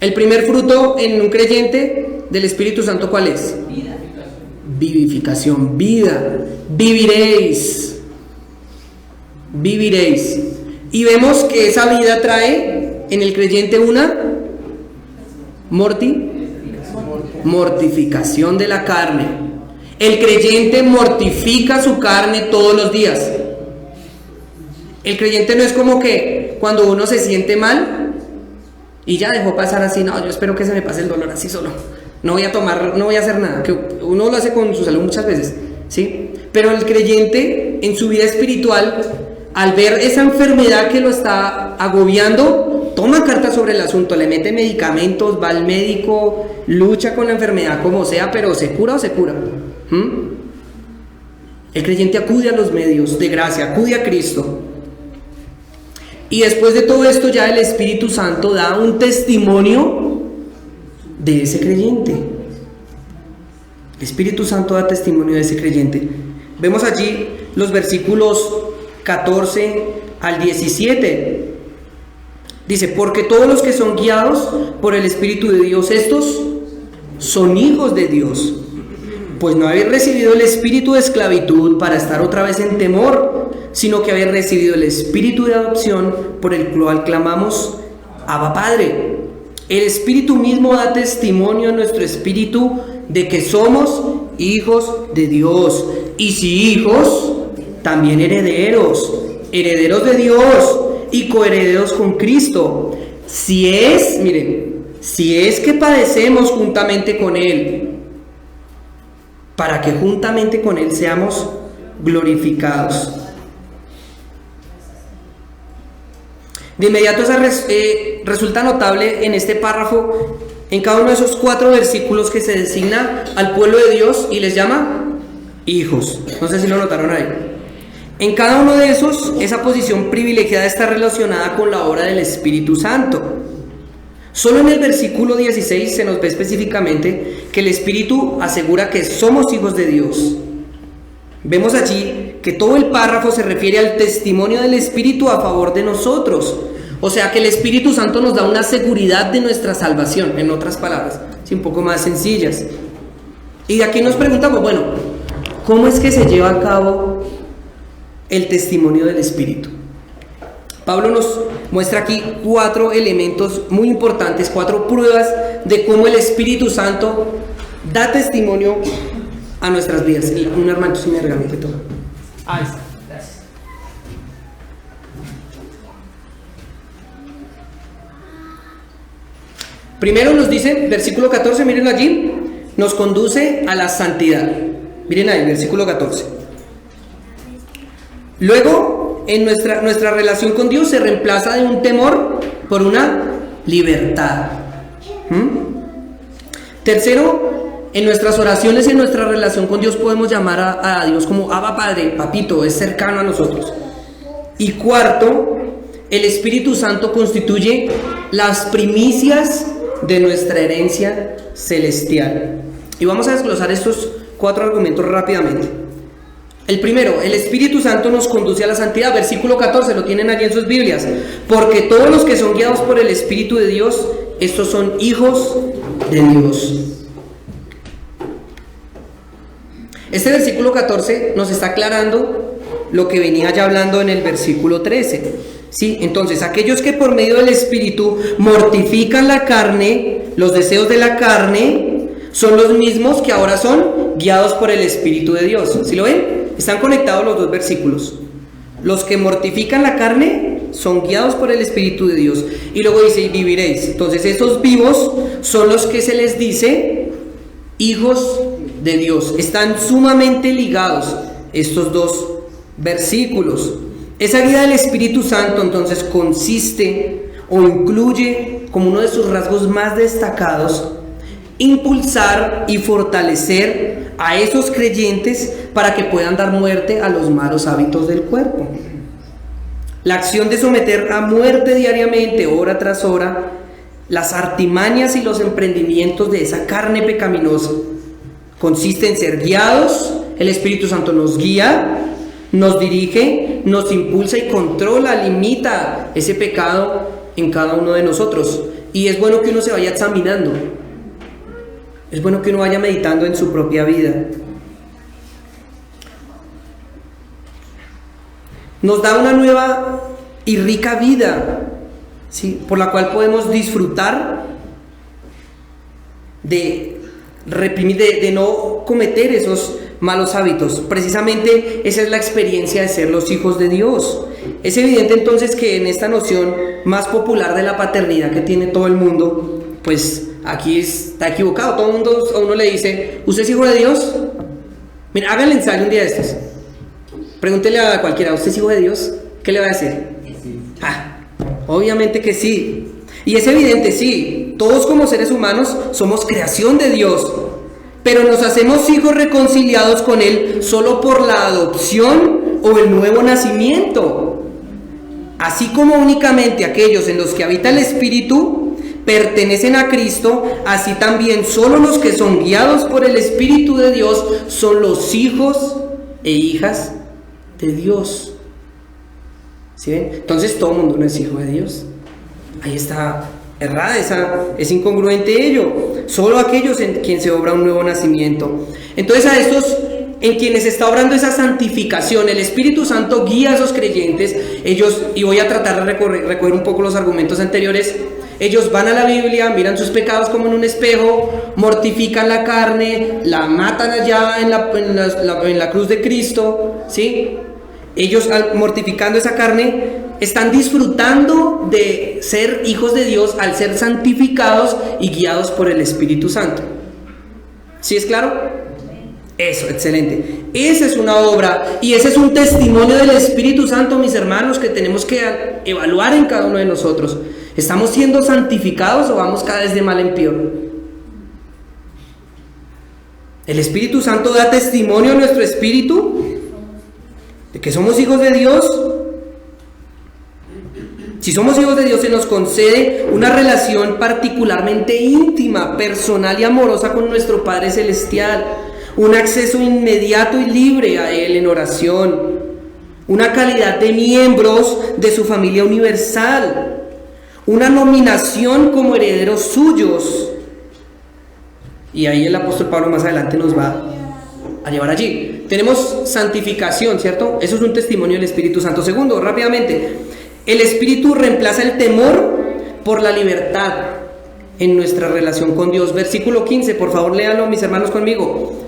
El primer fruto en un creyente del Espíritu Santo, ¿cuál es? Vida. Vivificación, vida. Viviréis. Viviréis. Y vemos que esa vida trae en el creyente una mortificación de la carne. El creyente mortifica su carne todos los días. El creyente no es como que cuando uno se siente mal y ya dejó pasar así, no, yo espero que se me pase el dolor así solo, no voy a tomar, no voy a hacer nada, que uno lo hace con su salud muchas veces, ¿sí? Pero el creyente en su vida espiritual, al ver esa enfermedad que lo está agobiando, toma cartas sobre el asunto, le mete medicamentos, va al médico, lucha con la enfermedad como sea, pero se cura o se cura. El creyente acude a los medios de gracia, acude a Cristo. Y después de todo esto ya el Espíritu Santo da un testimonio de ese creyente. El Espíritu Santo da testimonio de ese creyente. Vemos allí los versículos 14 al 17. Dice, porque todos los que son guiados por el Espíritu de Dios, estos son hijos de Dios. Pues no habéis recibido el espíritu de esclavitud para estar otra vez en temor, sino que habéis recibido el espíritu de adopción por el cual clamamos, Abba Padre. El Espíritu mismo da testimonio a nuestro espíritu de que somos hijos de Dios. Y si hijos, también herederos, herederos de Dios y coherederos con Cristo, miren, si es que padecemos juntamente con Él, para que juntamente con Él seamos glorificados. De inmediato resulta notable en este párrafo, en cada uno de esos 4 versículos, que se designa al pueblo de Dios y les llama hijos. No sé si lo notaron ahí. En cada uno de esos, esa posición privilegiada está relacionada con la obra del Espíritu Santo. Solo en el versículo 16 se nos ve específicamente que el Espíritu asegura que somos hijos de Dios. Vemos allí que todo el párrafo se refiere al testimonio del Espíritu a favor de nosotros. O sea que el Espíritu Santo nos da una seguridad de nuestra salvación, en otras palabras, un poco más sencillas. Y de aquí nos preguntamos, bueno, ¿cómo es que se lleva a cabo el testimonio del Espíritu? Pablo nos muestra aquí 4 elementos muy importantes, 4 pruebas de cómo el Espíritu Santo da testimonio a nuestras vidas. Un hermano, si me regaló que toma. Ahí está, gracias. Primero nos dice, versículo 14, miren allí, nos conduce a la santidad. Miren ahí, versículo 14. Luego, en nuestra relación con Dios se reemplaza de un temor por una libertad. Tercero, en nuestras oraciones y en nuestra relación con Dios podemos llamar a Dios como Abba Padre, Papito, es cercano a nosotros. Y cuarto, el Espíritu Santo constituye las primicias de nuestra herencia celestial. Y vamos a desglosar estos 4 argumentos rápidamente. El primero, el Espíritu Santo nos conduce a la santidad. Versículo 14, lo tienen allí en sus Biblias. Porque todos los que son guiados por el Espíritu de Dios, estos son hijos de Dios. Este versículo 14 nos está aclarando lo que venía ya hablando en el versículo 13. ¿Sí? Entonces, aquellos que por medio del Espíritu mortifican la carne, los deseos de la carne, son los mismos que ahora son guiados por el Espíritu de Dios. ¿Sí lo ven? Están conectados los 2 versículos. Los que mortifican la carne son guiados por el Espíritu de Dios. Y luego dice, y viviréis. Entonces, esos vivos son los que se les dice hijos de Dios. Están sumamente ligados estos 2 versículos. Esa guía del Espíritu Santo entonces consiste o incluye como uno de sus rasgos más destacados impulsar y fortalecer a esos creyentes para que puedan dar muerte a los malos hábitos del cuerpo. La acción de someter a muerte diariamente, hora tras hora, las artimañas y los emprendimientos de esa carne pecaminosa consiste en ser guiados. El Espíritu Santo nos guía, nos dirige, nos impulsa y controla, limita ese pecado en cada uno de nosotros. Y es bueno que uno se vaya examinando, es bueno que uno vaya meditando en su propia vida. Nos da una nueva y rica vida, ¿sí? Por la cual podemos disfrutar de reprimir, de no cometer esos malos hábitos. Precisamente esa es la experiencia de ser los hijos de Dios. Es evidente entonces que en esta noción más popular de la paternidad que tiene todo el mundo, pues aquí está equivocado. Todo el mundo a uno le dice, ¿usted es hijo de Dios? Mira, haga el ensayo un día de estos. Pregúntele a cualquiera, ¿usted es hijo de Dios? ¿Qué le va a decir? Obviamente que sí. Y es evidente, sí, todos como seres humanos somos creación de Dios, pero nos hacemos hijos reconciliados con Él solo por la adopción o el nuevo nacimiento. Así como únicamente aquellos en los que habita el Espíritu pertenecen a Cristo, así también solo los que son guiados por el Espíritu de Dios son los hijos e hijas de Dios. ¿Sí ven? Entonces todo el mundo no es hijo de Dios. Ahí está errada, es incongruente ello. Solo aquellos en quien se obra un nuevo nacimiento. Entonces a estos en quienes está obrando esa santificación, el Espíritu Santo guía a esos creyentes. Ellos, y voy a tratar de recoger un poco los argumentos anteriores, ellos van a la Biblia, miran sus pecados como en un espejo, mortifican la carne, la matan allá en la cruz de Cristo, ¿sí? Ellos mortificando esa carne están disfrutando de ser hijos de Dios al ser santificados y guiados por el Espíritu Santo. ¿Sí es claro? Eso, excelente. Esa es una obra y ese es un testimonio del Espíritu Santo, mis hermanos, que tenemos que evaluar en cada uno de nosotros. ¿Estamos siendo santificados o vamos cada vez de mal en peor? El Espíritu Santo da testimonio a nuestro espíritu de que somos hijos de Dios. Si somos hijos de Dios, se nos concede una relación particularmente íntima, personal y amorosa con nuestro Padre Celestial, un acceso inmediato y libre a Él en oración, una calidad de miembros de su familia universal, una nominación como herederos suyos. Y ahí el apóstol Pablo más adelante nos va a llevar allí. Tenemos santificación, ¿cierto? Eso es un testimonio del Espíritu Santo. Segundo, rápidamente, el Espíritu reemplaza el temor por la libertad en nuestra relación con Dios. Versículo 15, por favor léanlo mis hermanos conmigo.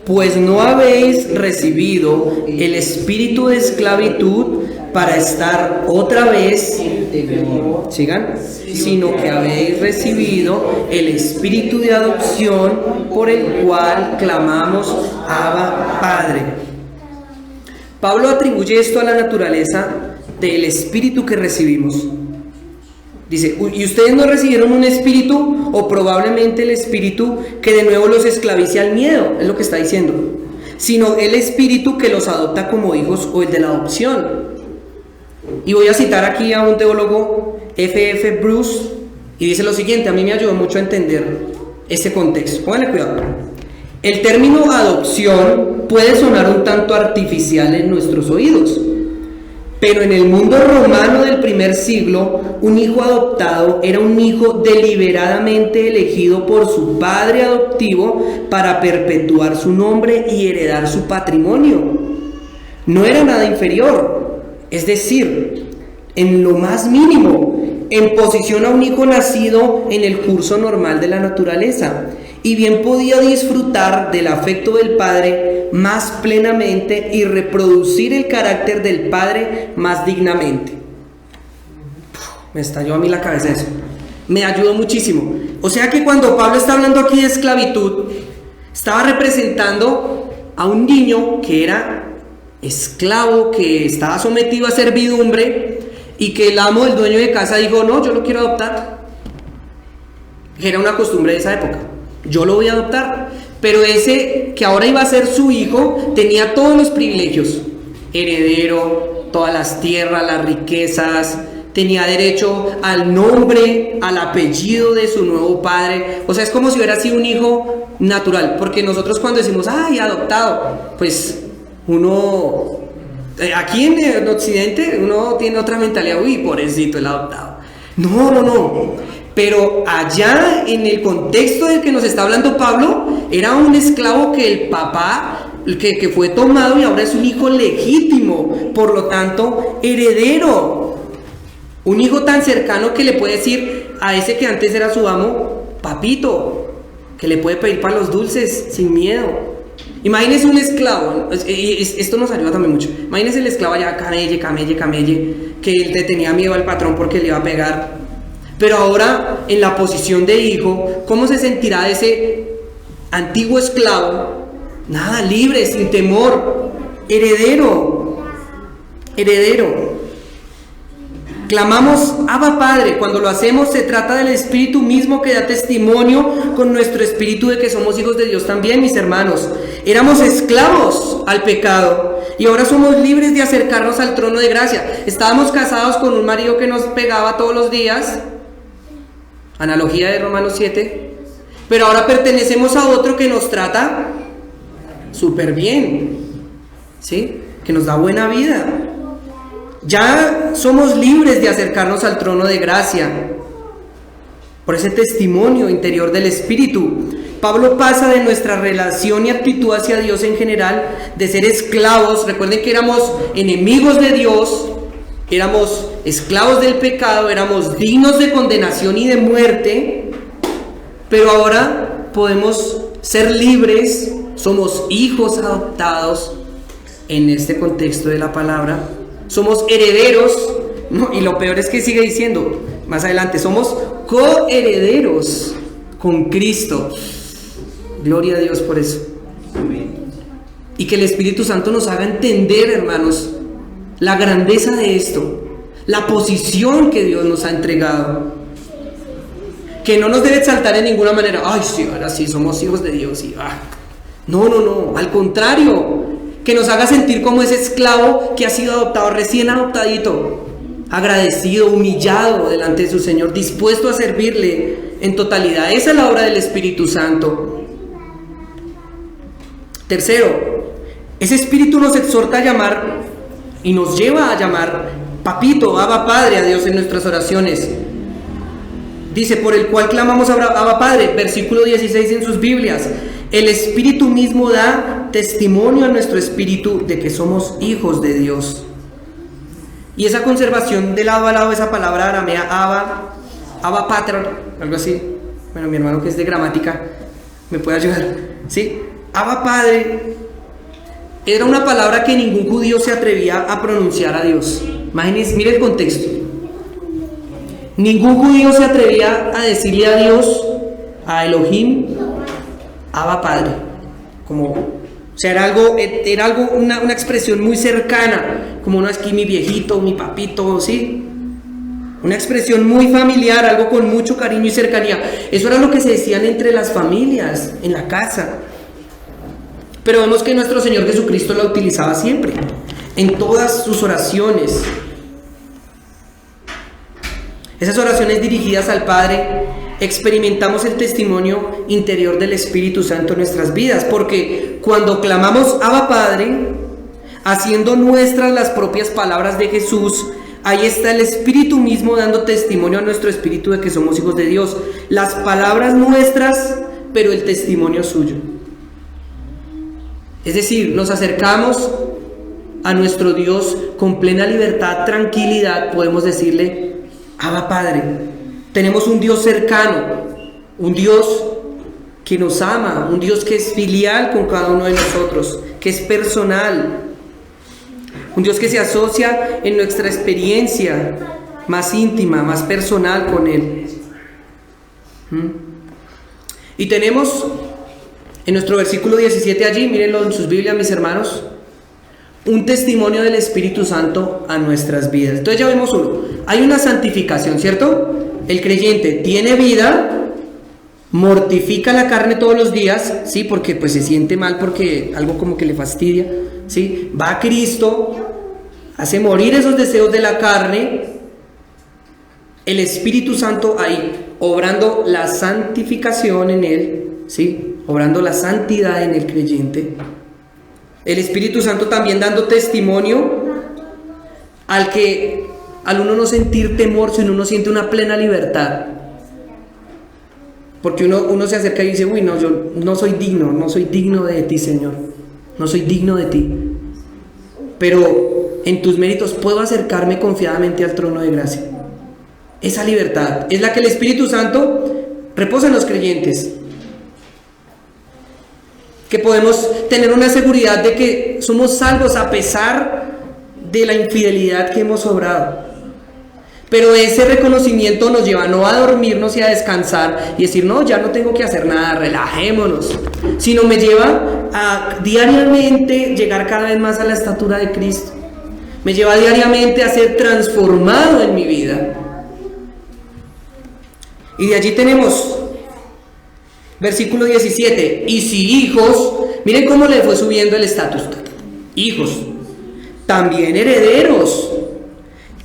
Pues no habéis recibido el espíritu de esclavitud para estar otra vez en temor, sigan, sino que habéis recibido el espíritu de adopción por el cual clamamos Abba, Padre. Pablo atribuye esto a la naturaleza del espíritu que recibimos. Dice, y ustedes no recibieron un espíritu o probablemente el espíritu que de nuevo los esclavice al miedo, es lo que está diciendo, sino el espíritu que los adopta como hijos o el de la adopción. Y voy a citar aquí a un teólogo, F.F. Bruce, y dice lo siguiente, a mí me ayudó mucho a entender ese contexto. Pónganle cuidado. El término adopción puede sonar un tanto artificial en nuestros oídos, pero en el mundo romano del primer siglo, un hijo adoptado era un hijo deliberadamente elegido por su padre adoptivo para perpetuar su nombre y heredar su patrimonio. No era nada inferior, es decir, en lo más mínimo, en posición a un hijo nacido en el curso normal de la naturaleza, y bien podía disfrutar del afecto del padre más plenamente y reproducir el carácter del padre más dignamente. Me estalló a mí la cabeza eso. Me ayudó muchísimo. O sea que cuando Pablo está hablando aquí de esclavitud, estaba representando a un niño que era esclavo, que estaba sometido a servidumbre y que el amo, el dueño de casa, dijo, no, yo lo quiero adoptar. Que era una costumbre de esa época. Yo lo voy a adoptar. Pero ese que ahora iba a ser su hijo tenía todos los privilegios: heredero, todas las tierras, las riquezas, tenía derecho al nombre, al apellido de su nuevo padre. O sea, es como si hubiera sido un hijo natural, porque nosotros cuando decimos, ay, adoptado, pues uno, aquí en Occidente, uno tiene otra mentalidad, uy, pobrecito el adoptado. No. Pero allá, en el contexto del que nos está hablando Pablo, era un esclavo que el papá, que fue tomado y ahora es un hijo legítimo, por lo tanto, heredero. Un hijo tan cercano que le puede decir a ese que antes era su amo, papito, que le puede pedir para los dulces sin miedo. Imagínese un esclavo, esto nos ayuda también mucho. Imagínese el esclavo allá, camelle, que él le tenía miedo al patrón porque le iba a pegar. Pero ahora, en la posición de hijo, ¿cómo se sentirá ese antiguo esclavo? Nada, libre, sin temor, heredero. Clamamos Abba Padre. Cuando lo hacemos se trata del Espíritu mismo que da testimonio con nuestro espíritu de que somos hijos de Dios también, mis hermanos. Éramos esclavos al pecado y ahora somos libres de acercarnos al trono de gracia. Estábamos casados con un marido que nos pegaba todos los días, analogía de Romanos 7, pero ahora pertenecemos a otro que nos trata súper bien, ¿sí? Que nos da buena vida. Ya somos libres de acercarnos al trono de gracia por ese testimonio interior del Espíritu. Pablo pasa de nuestra relación y actitud hacia Dios en general, de ser esclavos, recuerden que éramos enemigos de Dios, éramos esclavos del pecado, éramos dignos de condenación y de muerte, pero ahora podemos ser libres, somos hijos adoptados en este contexto de la palabra, somos herederos, No, y lo peor es que sigue diciendo, más adelante, somos coherederos con Cristo. Gloria a Dios por eso. Y que el Espíritu Santo nos haga entender, hermanos, la grandeza de esto, la posición que Dios nos ha entregado. Que no nos debe exaltar en ninguna manera. Ay, sí, ahora sí, somos hijos de Dios. Y, no, al contrario, que nos haga sentir como ese esclavo que ha sido adoptado, recién adoptadito, agradecido, humillado delante de su Señor, dispuesto a servirle en totalidad. Esa es la obra del Espíritu Santo. Tercero, ese Espíritu nos exhorta a llamar y nos lleva a llamar papito, Abba Padre a Dios en nuestras oraciones. Dice, por el cual clamamos a Abba Padre, versículo 16 en sus Biblias. El Espíritu mismo da testimonio a nuestro espíritu de que somos hijos de Dios. Y esa conservación de lado a lado, esa palabra aramea, Abba Pater, algo así. Bueno, mi hermano que es de gramática me puede ayudar. ¿Sí? Abba Padre era una palabra que ningún judío se atrevía a pronunciar a Dios. Imagínense, mire el contexto. Ningún judío se atrevía a decirle a Dios, a Elohim, Abba Padre. O sea, era algo, una expresión muy cercana, como no es que mi viejito, mi papito, ¿sí? Una expresión muy familiar, algo con mucho cariño y cercanía. Eso era lo que se decían entre las familias, en la casa. Pero vemos que nuestro Señor Jesucristo la utilizaba siempre, en todas sus oraciones. Esas oraciones dirigidas al Padre, experimentamos el testimonio interior del Espíritu Santo en nuestras vidas, porque cuando clamamos Abba Padre, haciendo nuestras las propias palabras de Jesús, ahí está el Espíritu mismo dando testimonio a nuestro espíritu de que somos hijos de Dios. Las palabras nuestras, pero el testimonio suyo. Es decir, nos acercamos a nuestro Dios con plena libertad, tranquilidad, podemos decirle, Abba Padre. Tenemos un Dios cercano, un Dios que nos ama, un Dios que es filial con cada uno de nosotros, que es personal, un Dios que se asocia en nuestra experiencia más íntima, más personal con Él. Y tenemos en nuestro versículo 17 allí, mírenlo en sus Biblias, mis hermanos, un testimonio del Espíritu Santo a nuestras vidas. Entonces ya vemos uno, hay una santificación, ¿cierto? El creyente tiene vida, mortifica la carne todos los días, ¿sí? Porque pues se siente mal, porque algo como que le fastidia, ¿sí? Va a Cristo, hace morir esos deseos de la carne, el Espíritu Santo ahí, obrando la santificación en él, ¿sí? Obrando la santidad en el creyente. El Espíritu Santo también dando testimonio al uno no sentir temor, sino uno siente una plena libertad. Porque uno se acerca y dice, uy, no, yo no soy digno de ti, Señor. No soy digno de ti. Pero en tus méritos puedo acercarme confiadamente al trono de gracia. Esa libertad es la que el Espíritu Santo reposa en los creyentes. Que podemos tener una seguridad de que somos salvos a pesar de la infidelidad que hemos obrado. Pero ese reconocimiento nos lleva no a dormirnos y a descansar y decir, no, ya no tengo que hacer nada, relajémonos, sino me lleva a diariamente llegar cada vez más a la estatura de Cristo. Me lleva diariamente a ser transformado en mi vida. Y de allí tenemos versículo 17, y si hijos, miren cómo le fue subiendo el estatus, hijos, también herederos,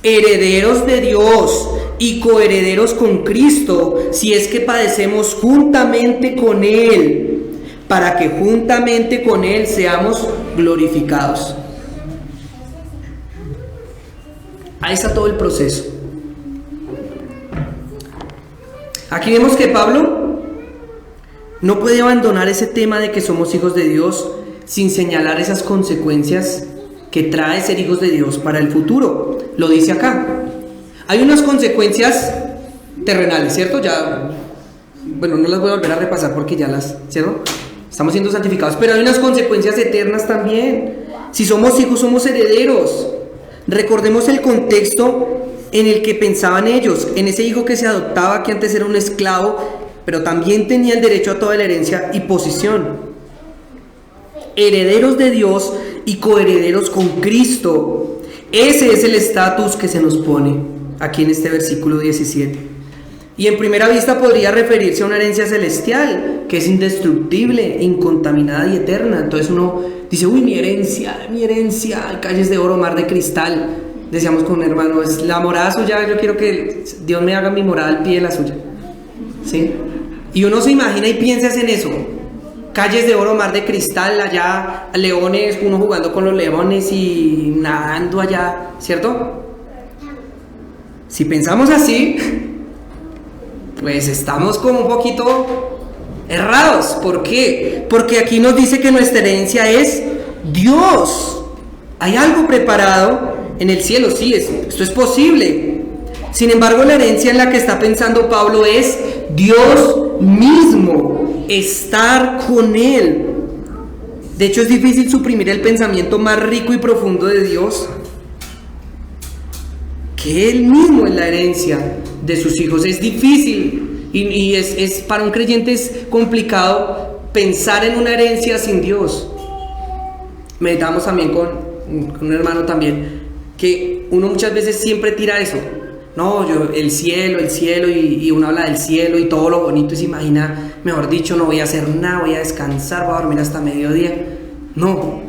herederos de Dios y coherederos con Cristo, si es que padecemos juntamente con Él, para que juntamente con Él seamos glorificados. Ahí está todo el proceso. Aquí vemos que Pablo no puede abandonar ese tema de que somos hijos de Dios sin señalar esas consecuencias que trae ser hijos de Dios para el futuro. Lo dice acá. Hay unas consecuencias terrenales, ¿cierto? Bueno, no las voy a volver a repasar porque ya ¿cierto? Estamos siendo santificados, pero hay unas consecuencias eternas también. Si somos hijos, somos herederos. Recordemos el contexto en el que pensaban ellos, en ese hijo que se adoptaba, que antes era un esclavo, pero también tenía el derecho a toda la herencia y posición. Herederos de Dios y coherederos con Cristo. Ese es el estatus que se nos pone aquí en este versículo 17. Y en primera vista podría referirse a una herencia celestial, que es indestructible, incontaminada y eterna. Entonces uno dice, uy, mi herencia, calles de oro, mar de cristal. Decíamos con un hermano, es la morada suya, yo quiero que Dios me haga mi morada al pie de la suya. ¿Sí? Y uno se imagina y piensa en eso. Calles de oro, mar de cristal, allá leones, uno jugando con los leones y nadando allá, ¿cierto? Si pensamos así, pues estamos como un poquito errados. ¿Por qué? Porque aquí nos dice que nuestra herencia es Dios. Hay algo preparado en el cielo, sí, esto es posible. Sin embargo, la herencia en la que está pensando Pablo es Dios mismo, estar con Él. De hecho, es difícil suprimir el pensamiento más rico y profundo de Dios, que Él mismo es la herencia de sus hijos. Es difícil y es para un creyente es complicado pensar en una herencia sin Dios. Meditamos también con un hermano también, que uno muchas veces siempre tira eso. No, el cielo y uno habla del cielo y todo lo bonito y se imagina, mejor dicho, no voy a hacer nada, voy a descansar, voy a dormir hasta mediodía. No,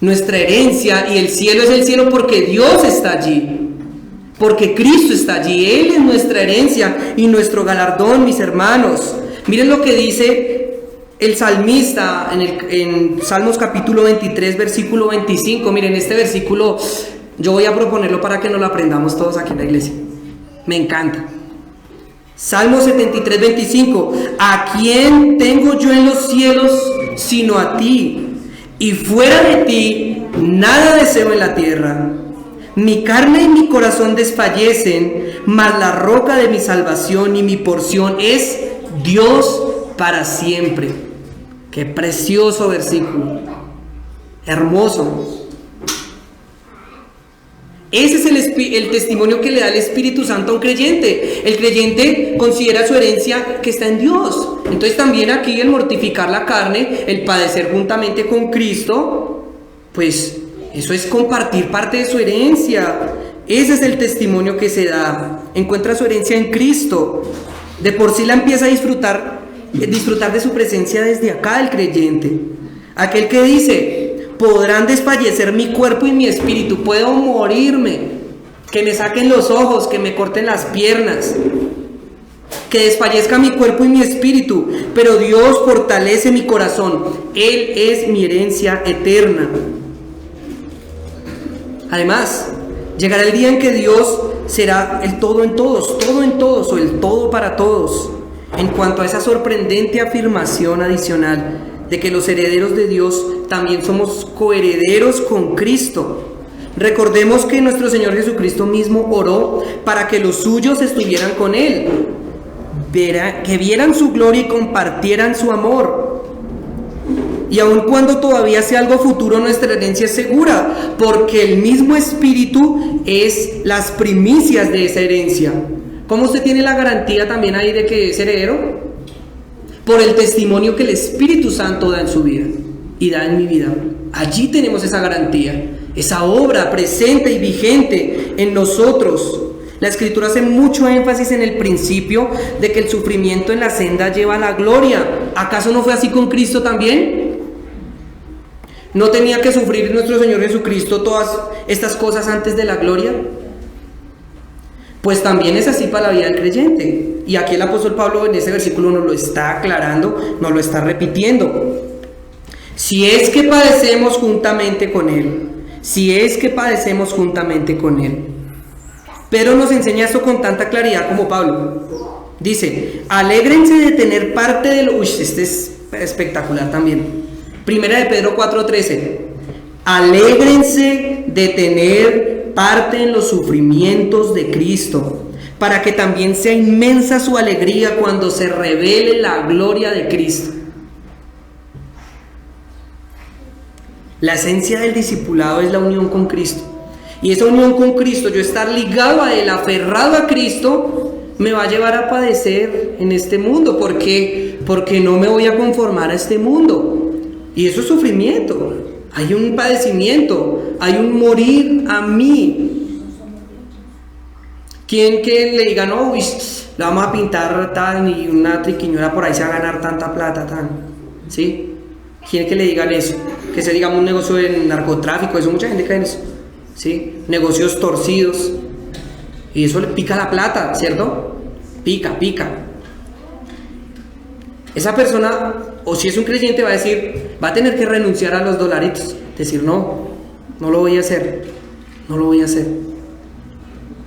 nuestra herencia y el cielo es el cielo porque Dios está allí, porque Cristo está allí. Él es nuestra herencia y nuestro galardón, mis hermanos. Miren lo que dice el salmista en Salmos capítulo 23, versículo 25. Miren, este versículo yo voy a proponerlo para que nos lo aprendamos todos aquí en la iglesia. Me encanta. Salmo 73, 25. ¿A quién tengo yo en los cielos sino a ti? Y fuera de ti nada deseo en la tierra. Mi carne y mi corazón desfallecen, mas la roca de mi salvación y mi porción es Dios para siempre. Qué precioso versículo. Hermoso. Ese es el testimonio que le da el Espíritu Santo a un creyente. El creyente considera su herencia que está en Dios. Entonces también aquí el mortificar la carne, el padecer juntamente con Cristo, pues eso es compartir parte de su herencia. Ese es el testimonio que se da. Encuentra su herencia en Cristo. De por sí la empieza a disfrutar de su presencia desde acá el creyente. Aquel que dice: podrán desfallecer mi cuerpo y mi espíritu, puedo morirme, que me saquen los ojos, que me corten las piernas, que desfallezca mi cuerpo y mi espíritu, pero Dios fortalece mi corazón. Él es mi herencia eterna. Además, llegará el día en que Dios será el todo en todos, o el todo para todos. En cuanto a esa sorprendente afirmación adicional de que los herederos de Dios también somos coherederos con Cristo. Recordemos que nuestro Señor Jesucristo mismo oró para que los suyos estuvieran con Él, que vieran su gloria y compartieran su amor. Y aun cuando todavía sea algo futuro, nuestra herencia es segura, porque el mismo Espíritu es las primicias de esa herencia. ¿Cómo usted tiene la garantía también ahí de que es heredero? Por el testimonio que el Espíritu Santo da en su vida y da en mi vida. Allí tenemos esa garantía, esa obra presente y vigente en nosotros. La Escritura hace mucho énfasis en el principio de que el sufrimiento en la senda lleva a la gloria. ¿Acaso no fue así con Cristo también? ¿No tenía que sufrir nuestro Señor Jesucristo todas estas cosas antes de la gloria? Pues también es así para la vida del creyente. Y aquí el apóstol Pablo en ese versículo nos lo está aclarando, nos lo está repitiendo. Si es que padecemos juntamente con Él, Pedro nos enseña esto con tanta claridad como Pablo. Dice: alégrense de tener parte de lo... Uy, este es espectacular también. Primera de Pedro 4:13. Alégrense de tener parte en los sufrimientos de Cristo, para que también sea inmensa su alegría cuando se revele la gloria de Cristo. La esencia del discipulado es la unión con Cristo. Y esa unión con Cristo, yo estar ligado a Él, aferrado a Cristo, me va a llevar a padecer en este mundo. ¿Por qué? Porque no me voy a conformar a este mundo. Y eso es sufrimiento. Hay un padecimiento, hay un morir a mí. ¿Quién que le diga, no, uy, le vamos a pintar tan y una triquiñuela por ahí se va a ganar tanta plata, tan? ¿Sí? ¿Quién que le digan eso? Que se digamos un negocio de narcotráfico, eso mucha gente cae en eso. ¿Sí? Negocios torcidos. Y eso le pica la plata, ¿cierto? Pica. Esa persona, o si es un creyente, va a decir, va a tener que renunciar a los dolaritos. Decir, no lo voy a hacer.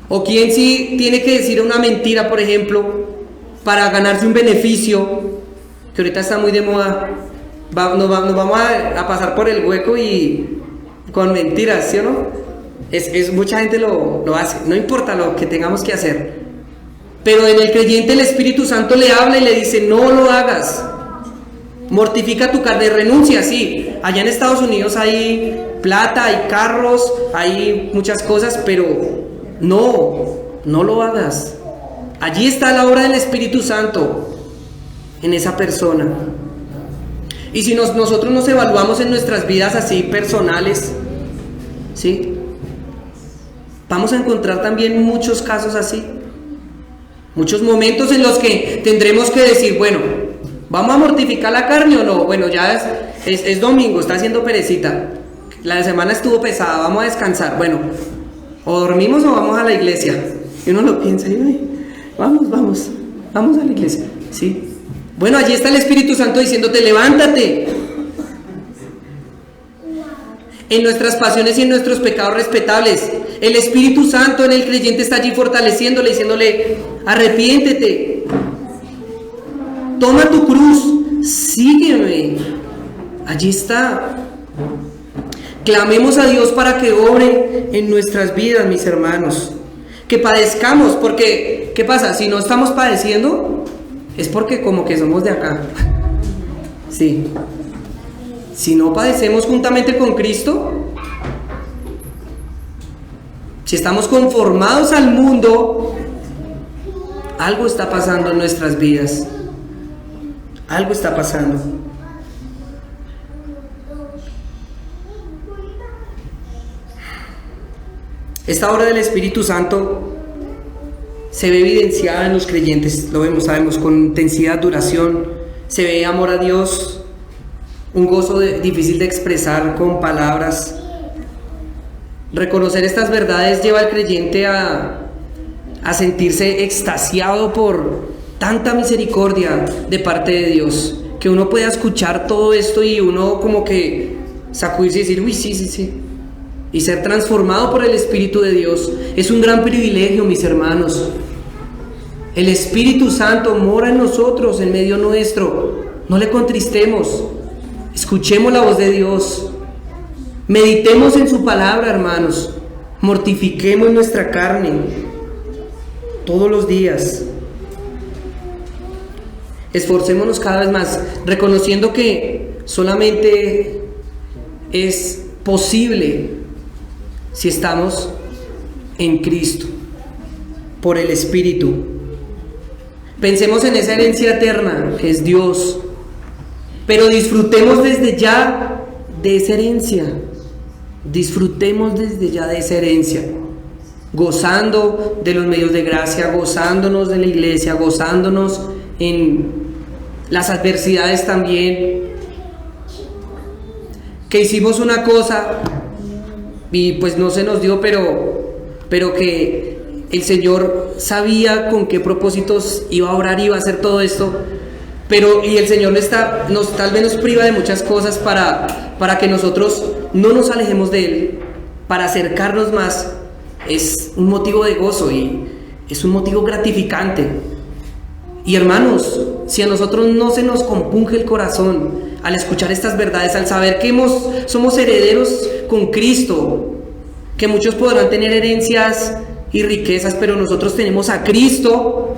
O quien sí tiene que decir una mentira, por ejemplo, para ganarse un beneficio, que ahorita está muy de moda. Nos vamos a pasar por el hueco y con mentiras, ¿sí o no? Mucha gente lo hace, no importa lo que tengamos que hacer. Pero en el creyente el Espíritu Santo le habla y le dice, no lo hagas. Mortifica tu carne, renuncia, sí. Allá en Estados Unidos hay plata, hay carros, hay muchas cosas, pero no lo hagas. Allí está la obra del Espíritu Santo en esa persona. Y si nosotros nos evaluamos en nuestras vidas así personales, ¿sí? Vamos a encontrar también muchos casos así. Muchos momentos en los que tendremos que decir, bueno, ¿vamos a mortificar la carne o no? Bueno, ya es domingo, está haciendo perecita. La semana estuvo pesada, vamos a descansar. Bueno, o dormimos o vamos a la iglesia. Y uno lo piensa y vamos a la iglesia, ¿sí? Bueno, allí está el Espíritu Santo diciéndote, levántate. En nuestras pasiones y en nuestros pecados respetables, el Espíritu Santo en el creyente está allí fortaleciéndole, diciéndole, arrepiéntete, toma tu cruz, sígueme. Allí está. Clamemos a Dios para que obre en nuestras vidas, mis hermanos. Que padezcamos, porque, ¿qué pasa? Si no estamos padeciendo, es porque como que somos de acá. Sí. Si no padecemos juntamente con Cristo, si estamos conformados al mundo, algo está pasando en nuestras vidas. Algo está pasando. Esta obra del Espíritu Santo se ve evidenciada en los creyentes, lo vemos, sabemos, con intensidad, duración, se ve amor a Dios, un gozo difícil de expresar con palabras. Reconocer estas verdades lleva al creyente a sentirse extasiado por tanta misericordia de parte de Dios, que uno pueda escuchar todo esto y uno como que sacudirse y decir, uy, sí, y ser transformado por el Espíritu de Dios. Es un gran privilegio, mis hermanos. El Espíritu Santo mora en nosotros, en medio nuestro. No le contristemos. Escuchemos la voz de Dios. Meditemos en su palabra, hermanos. Mortifiquemos nuestra carne todos los días. Esforcémonos cada vez más, reconociendo que solamente es posible si estamos en Cristo, por el Espíritu. Pensemos en esa herencia eterna que es Dios, pero disfrutemos desde ya de esa herencia. Disfrutemos desde ya de esa herencia, gozando de los medios de gracia, gozándonos de la iglesia, gozándonos en las adversidades también. Que hicimos una cosa y pues no se nos dio, pero que el Señor sabía con qué propósitos iba a obrar y iba a hacer todo esto. Y el Señor tal vez nos priva de muchas cosas para que nosotros no nos alejemos de Él, para acercarnos más. Es un motivo de gozo y es un motivo gratificante. Y hermanos, si a nosotros no se nos compunge el corazón al escuchar estas verdades, al saber que somos herederos con Cristo, que muchos podrán tener herencias y riquezas, pero nosotros tenemos a Cristo,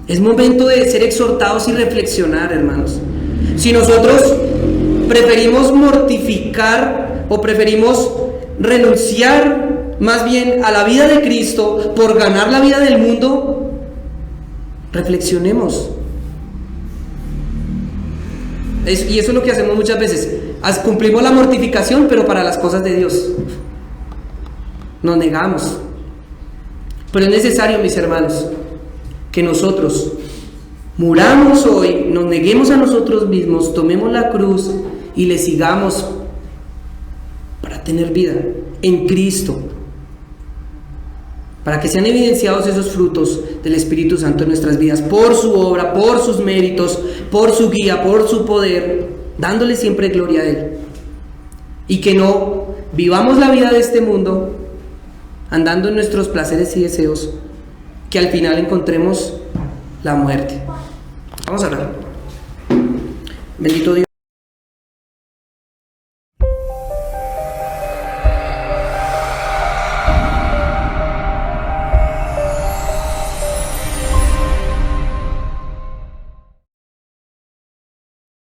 es momento de ser exhortados y reflexionar, hermanos. Si nosotros preferimos mortificar o preferimos renunciar más bien a la vida de Cristo por ganar la vida del mundo, reflexionemos. Y eso es lo que hacemos muchas veces. Cumplimos la mortificación, pero para las cosas de Dios. Nos negamos. Pero es necesario, mis hermanos, que nosotros muramos hoy, nos neguemos a nosotros mismos, tomemos la cruz y le sigamos para tener vida en Cristo, para que sean evidenciados esos frutos del Espíritu Santo en nuestras vidas, por su obra, por sus méritos, por su guía, por su poder, dándole siempre gloria a Él. Y que no vivamos la vida de este mundo andando en nuestros placeres y deseos, que al final encontremos la muerte. Vamos a orar. Bendito Dios.